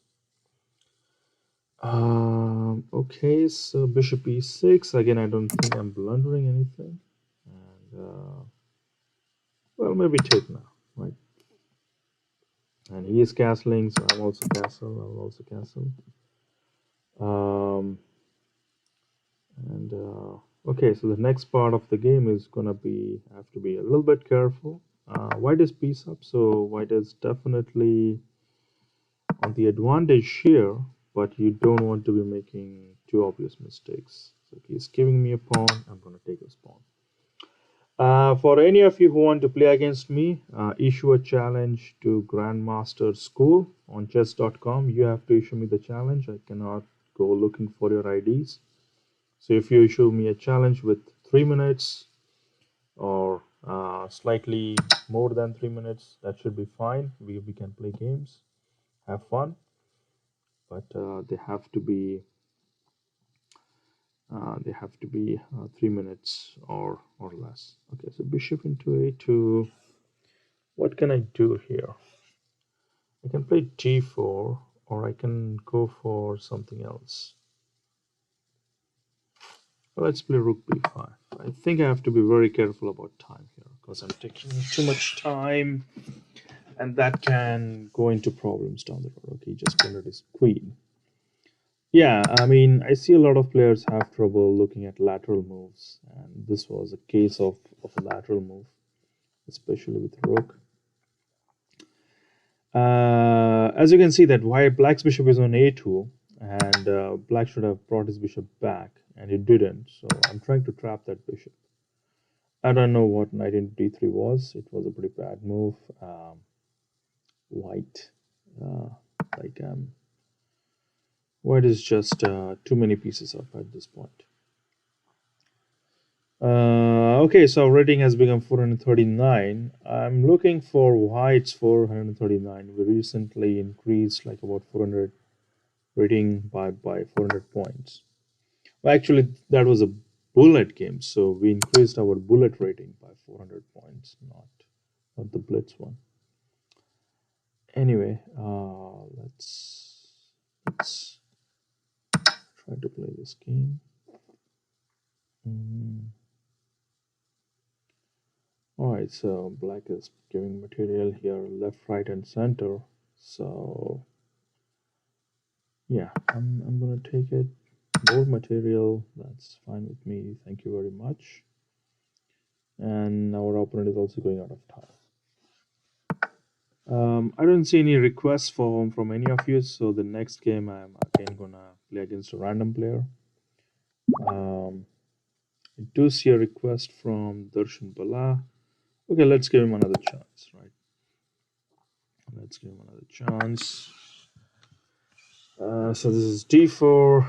Speaker 1: Okay, so bishop e6. Again, I don't think I'm blundering anything. And well, maybe take now, right? And he is castling, so I'm also castle. I'll also castle. Um, and okay, so the next part of the game is gonna be have to be a little bit careful. White is piece up, so white is definitely on the advantage here, but you don't want to be making too obvious mistakes. So he's giving me a pawn. I'm gonna take his pawn. For any of you who want to play against me, issue a challenge to Grandmaster School on chess.com. You have to issue me the challenge. I cannot go looking for your IDs. So if you issue me a challenge with 3 minutes or slightly more than 3 minutes, that should be fine. We can play games, have fun, but they have to be 3 minutes or less. Okay, so bishop into a2. What can I do here? I can play g4, or I can go for something else. Well, let's play rook b5. I think I have to be very careful about time here because I'm taking too much time, and that can go into problems down the road. Okay, just played his queen. Yeah, I mean, I see a lot of players have trouble looking at lateral moves, and this was a case of a lateral move, especially with rook. As you can see that black's bishop is on a2, and black should have brought his bishop back, and it didn't. So I'm trying to trap that bishop. I don't know what knight into d3 was. It was a pretty bad move. White, uh, like white is just too many pieces up at this point. Okay, so rating has become 439. I'm looking for white's 439. We recently increased like about 400 rating by 400 points. Well, actually, that was a bullet game, so we increased our bullet rating by 400 points, not the blitz one. Anyway, let's try to play this game. All right, so black is giving material here, left, right, and center. So yeah, I'm gonna take it. More material, that's fine with me. Thank you very much. And our opponent is also going out of time. I don't see any requests from any of you, so the next game I'm again gonna play against a random player. I do see a request from Darshan Bala. Okay, let's give him another chance, right? Let's give him another chance. So this is d4.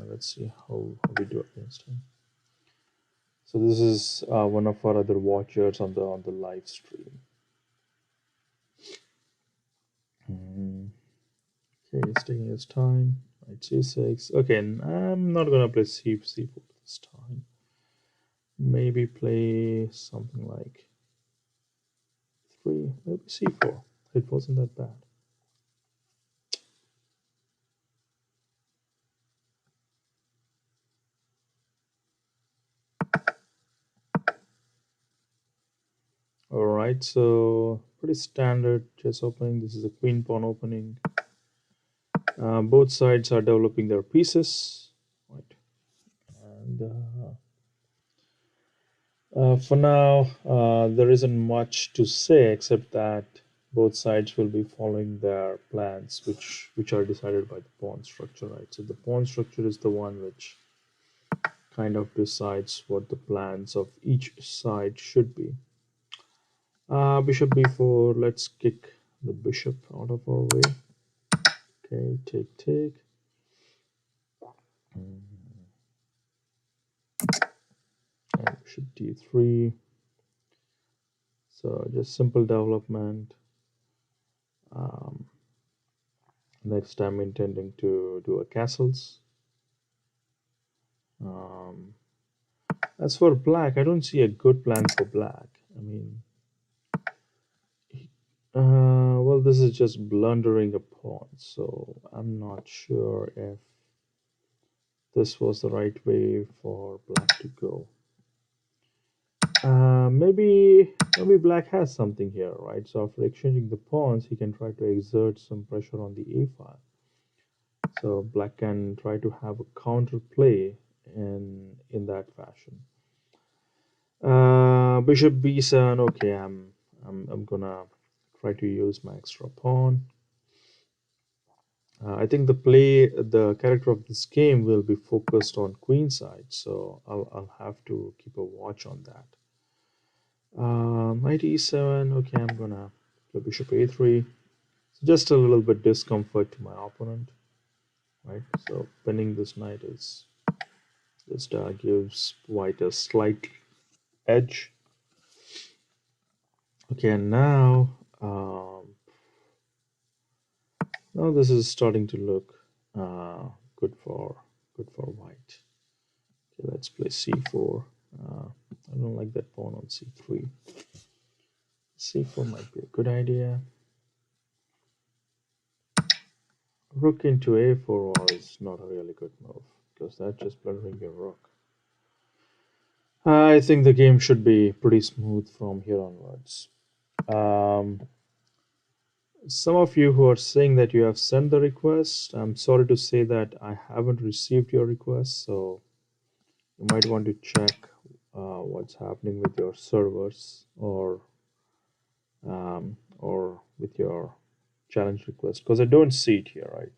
Speaker 1: Let's see how we do against him. So this is one of our other watchers on the live stream. Okay, he's taking his time. Knight c6. Okay, I'm not gonna play c4 this time. Maybe play something like 3, maybe c4. It wasn't that bad. All right, so pretty standard chess opening. This is a queen pawn opening. Both sides are developing their pieces. Right. For now, there isn't much to say except that both sides will be following their plans, which are decided by the pawn structure, right? So the pawn structure is the one which kind of decides what the plans of each side should be. Bishop b4. Let's kick the bishop out of our way. Okay, take. And bishop d3. So just simple development. Um, Next, I'm intending to do a castles. Um, as for black, I don't see a good plan for black. I mean, well, this is just blundering a pawn, so I'm not sure if this was the right way for black to go. Maybe black has something here, right? So after exchanging the pawns, he can try to exert some pressure on the a file. So black can try to have a counter play in that fashion. Bishop b7. Okay, I'm gonna try to use my extra pawn. I think the character of this game will be focused on queen side, so I'll have to keep a watch on that. Knight e7. Okay, I'm gonna play bishop a3. So just a little bit discomfort to my opponent, right? So pinning this knight is just gives white a slight edge. Okay, and now this is starting to look uh, good for white. Okay, let's play c4. I don't like that pawn on c3. c4 might be a good idea. Rook into a4 is not a really good move because that's just blundering your rook. I think the game should be pretty smooth from here onwards. Um, some of you who are saying that you have sent the request, I'm sorry to say that I haven't received your request, so you might want to check what's happening with your servers or with your challenge request because I don't see it here, right?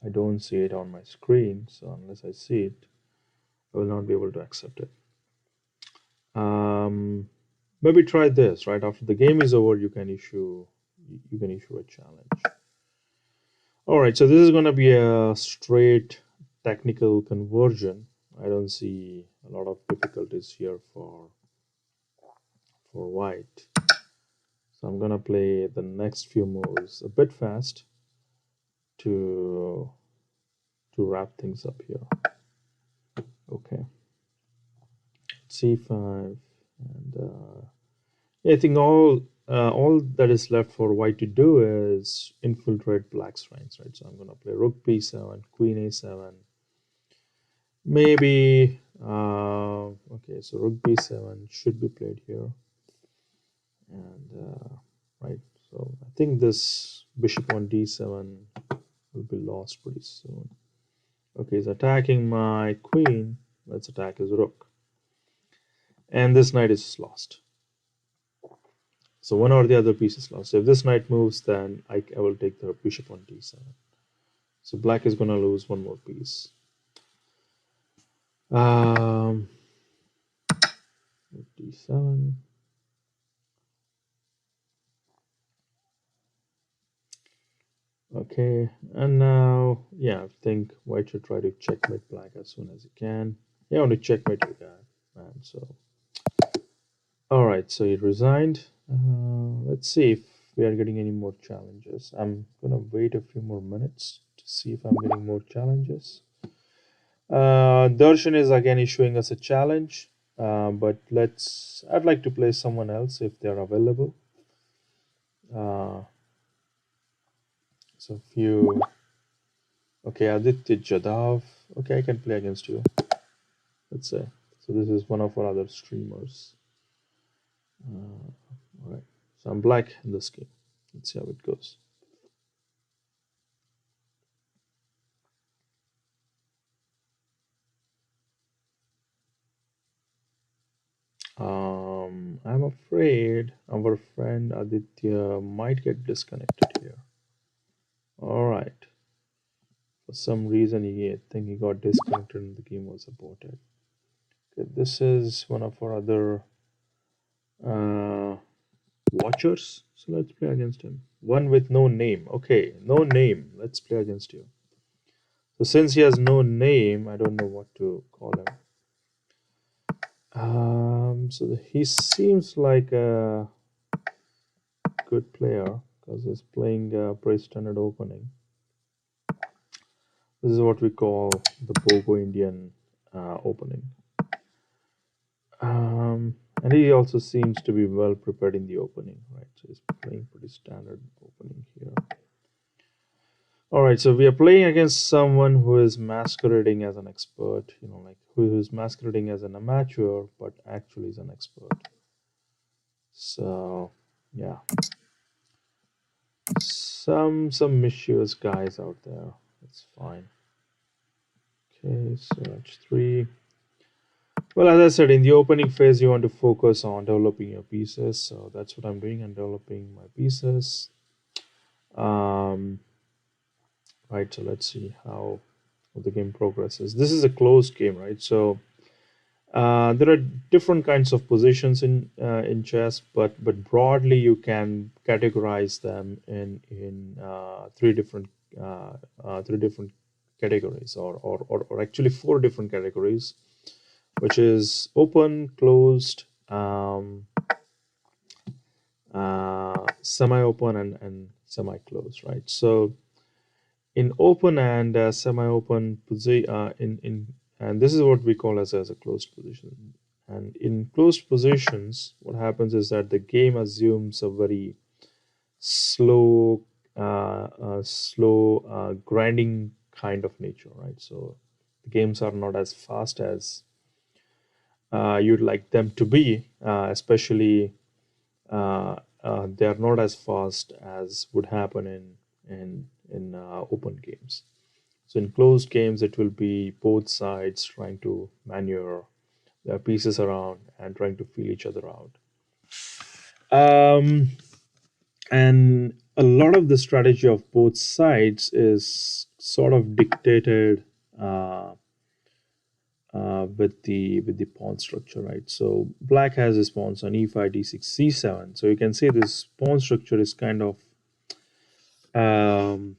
Speaker 1: I don't see it on my screen, so unless I see it, I will not be able to accept it. Um, Maybe try this, right? After the game is over, you can issue a challenge. All right, so this is going to be a straight technical conversion. I don't see a lot of difficulties here for white. So I'm gonna play the next few moves a bit fast to wrap things up here. Okay, c5, and yeah, I think all that is left for white to do is infiltrate black's ranks, right? So I'm gonna play rook b7, queen a7, maybe. Okay, so rook b7 should be played here, and right. So I think this bishop on d7 will be lost pretty soon. Okay, he's attacking my queen. Let's attack his rook. And this knight is lost. So one or the other piece is lost. So if this knight moves, then I will take the bishop on d7. So black is going to lose one more piece. Um, d7. Okay, and now, yeah, I think white should try to checkmate black as soon as he can. Yeah, I want to checkmate the guy, man. So, all right, so he resigned. Let's see if we are getting any more challenges. I'm gonna wait a few more minutes to see if I'm getting more challenges. Darshan is again issuing us a challenge, but I'd like to play someone else if they're available. Uh, so if you, okay, Aditya Jadav, okay, I can play against you. Let's say. So this is one of our other streamers. All right, so I'm black in this game. Let's see how it goes. I'm afraid our friend Aditya might get disconnected here. All right. For some reason, I think he got disconnected and the game was aborted. Okay, this is one of our other uh, watchers. So let's play against him. One with no name. Okay, no name. Let's play against you. So since he has no name, I don't know what to call him. So he seems like a good player because he's playing a pretty standard opening. This is what we call the Bogo Indian opening. And he also seems to be well prepared in the opening, right? So he's playing pretty standard opening here. All right, so we are playing against someone who is masquerading as an expert, like who is masquerading as an amateur, but actually is an expert. So, yeah, some mischievous guys out there. It's fine. Okay, so H3. Well, as I said, in the opening phase, you want to focus on developing your pieces. So that's what I'm doing. I'm developing my pieces. Um, right, so let's see how the game progresses. This is a closed game, right? So there are different kinds of positions in chess, but broadly you can categorize them in three different categories, or actually four different categories, which is open, closed, semi-open, and semi-closed, right? So in open and semi-open position, in and this is what we call as a closed position. And in closed positions, what happens is that the game assumes a very slow, grinding kind of nature, right? So the games are not as fast as you'd like them to be, especially they are not as fast as would happen in open games. So in closed games, it will be both sides trying to maneuver their pieces around and trying to feel each other out. Um, and a lot of the strategy of both sides is sort of dictated uh, with the pawn structure, right? So black has his pawns on e5, d6, c7. So you can see this pawn structure is kind of um,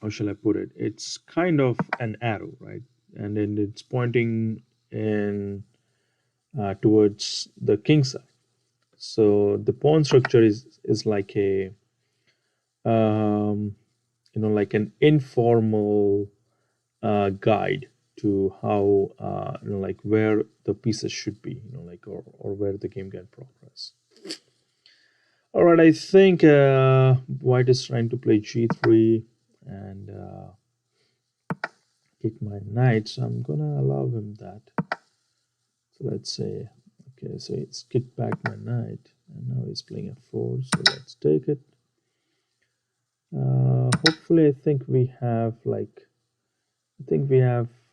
Speaker 1: how shall I put it? It's kind of an arrow, right? And then it's pointing in towards the king side. So the pawn structure is like a like an informal guide to how like where the pieces should be, like or where the game can progress. All right, I think white is trying to play g3 and kick my knight, so I'm gonna allow him that. So let's say, okay, so it's kicked back my knight, and now he's playing f4, so let's take it. Hopefully, I think we have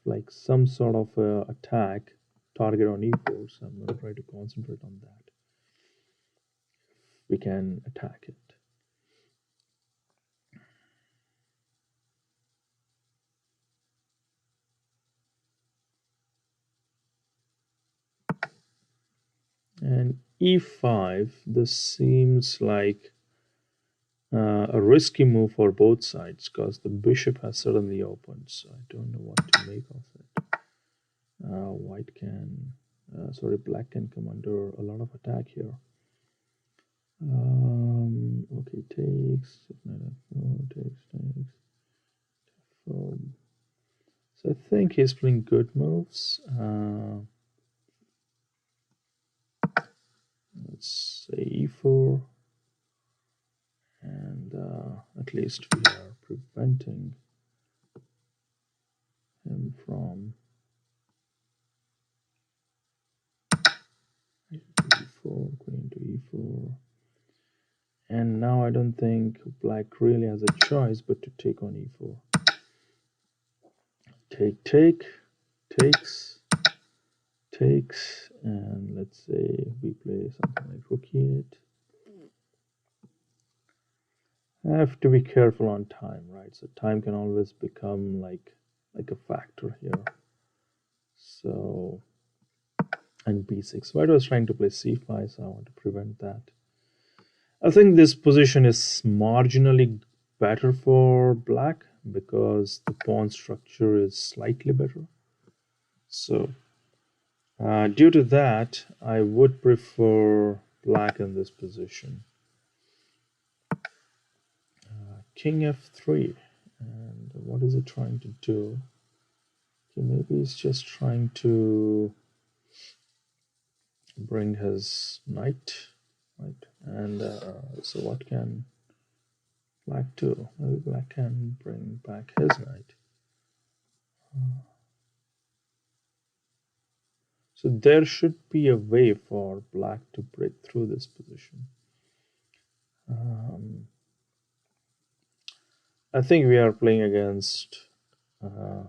Speaker 1: like some sort of attack target on e4, so I'm gonna try to concentrate on that. We can attack it. And e5, this seems like a risky move for both sides because the bishop has suddenly opened, so I don't know what to make of it. Black can come under a lot of attack here. Okay, takes, takes. So I think he's playing good moves. Let's say e4, and at least we are preventing him from e4, queen to e4. And now I don't think black really has a choice but to take on e4. Takes, takes, and let's say we play something like rook e8. I have to be careful on time, right? So time can always become like a factor here. So, and b6. White was trying to play c5, so I want to prevent that. I think this position is marginally better for black because the pawn structure is slightly better. So due to that, I would prefer black in this position. King f3, and what is it trying to do? Okay, maybe he's just trying to bring his knight, right? And so what can black do? Maybe black can bring back his knight. So there should be a way for black to break through this position. I think we are playing against a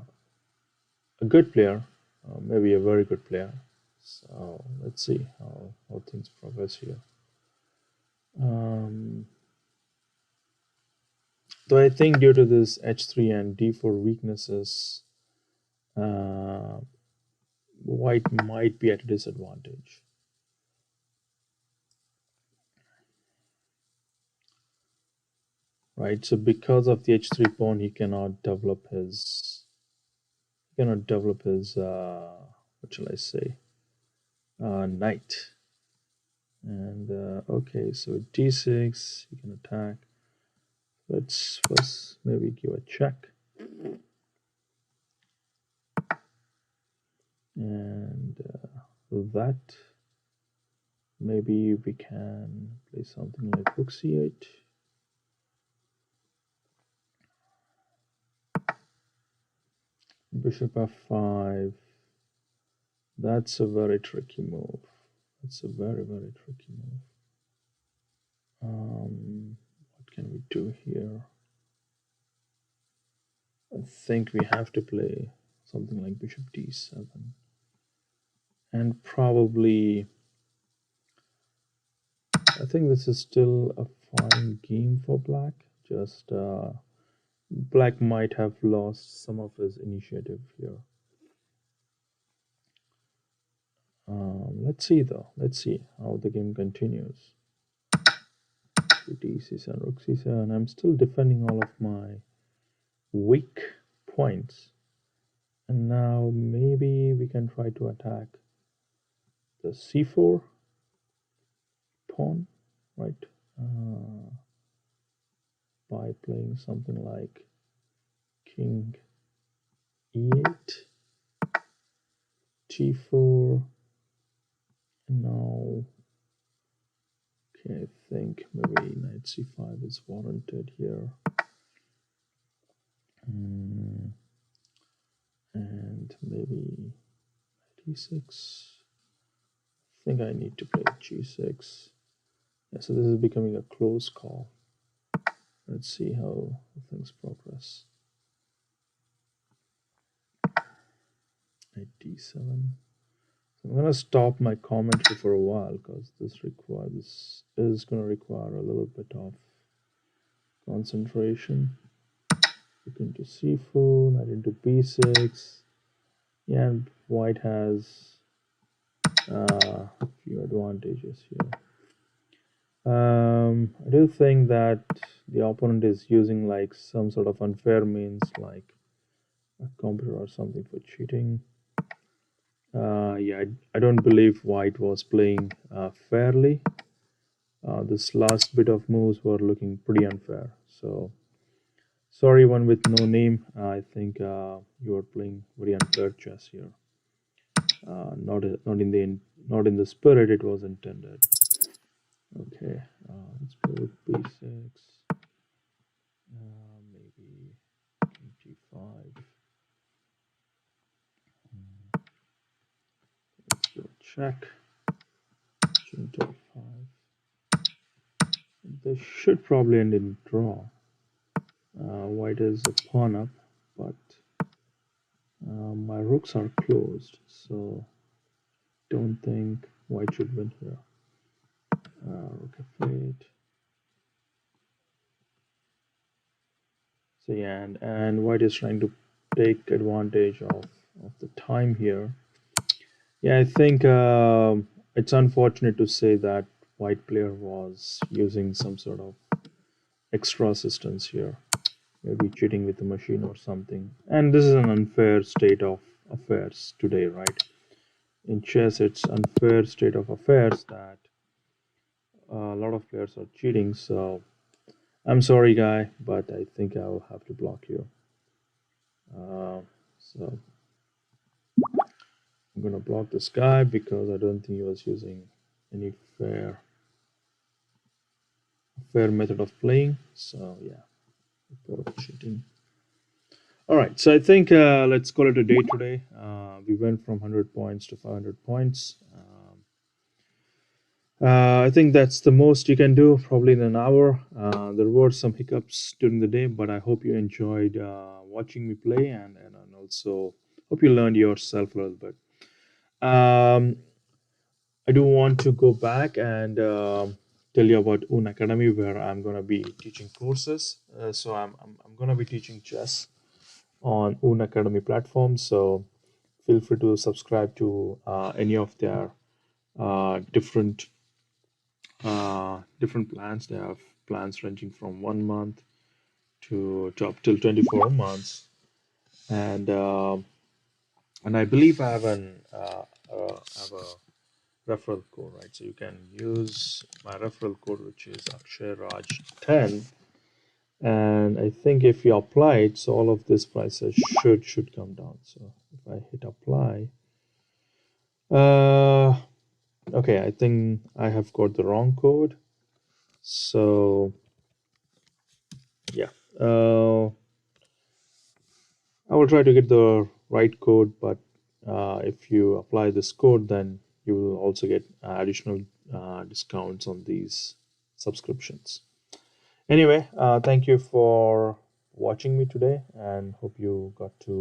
Speaker 1: good player, maybe a very good player. So let's see how things progress here. Though I think due to this h3 and d4 weaknesses, white might be at a disadvantage. Right, so because of the h3 pawn, he cannot develop his what shall I say, knight. And okay, so d6, he can attack. Let's first maybe give a check. And that, maybe we can play something like rook c8. Bishop f5. That's a very tricky move. That's a very, very tricky move. What can we do here? I think we have to play something like bishop d7. And probably, I think this is still a fine game for black. Just black might have lost some of his initiative here. Let's see though. Let's see how the game continues. d7, rook c7. I'm still defending all of my weak points. And now maybe we can try to attack the c4 pawn, right? By playing something like king e8, g4, and now, okay, I think maybe knight c5 is warranted here. And maybe d6. I think I need to play g6. Yeah, so this is becoming a close call. Let's see how things progress. Knight d7. So I'm gonna stop my commentary for a while because this is gonna require a little bit of concentration. Look into c4, knight into b6. Yeah, and white has a few advantages here. I do think that the opponent is using like some sort of unfair means, like a computer or something, for cheating. Yeah, I don't believe white was playing fairly. This last bit of moves were looking pretty unfair. So sorry, one with no name. I think you are playing very unfair chess here. Not in the spirit it was intended. Okay, let's play with b6. Maybe g5. Let's do a check. Into f5. This should probably end in draw. White is a pawn up, but my rooks are closed, so don't think white should win here. Okay, fate. So yeah, and white is trying to take advantage of the time here. Yeah, I think it's unfortunate to say that white player was using some sort of extra assistance here, maybe cheating with the machine or something. And this is an unfair state of affairs today, right? In chess, it's unfair state of affairs that a lot of players are cheating. So I'm sorry, guy, but I think I'll have to block you. Uh, so I'm gonna block this guy because I don't think he was using any fair method of playing. So yeah, report cheating. All right, so I think let's call it a day today. We went from 100 points to 500 points. I think that's the most you can do, probably in an hour. There were some hiccups during the day, but I hope you enjoyed watching me play, and also hope you learned yourself a little bit. Um, I do want to go back and tell you about Unacademy, where I'm going to be teaching courses. So I'm going to be teaching chess on Unacademy platform. So feel free to subscribe to any of their different different plans. They have plans ranging from 1 month to up till 24 months, and and I believe I have a referral code, right? So you can use my referral code, which is Akshayraj 10, and I think if you apply it, so all of these prices should come down. So if I hit apply, uh, okay, I think I have got the wrong code. So yeah, I will try to get the right code, but if you apply this code, then you will also get additional discounts on these subscriptions. Anyway, thank you for watching me today, and hope you got to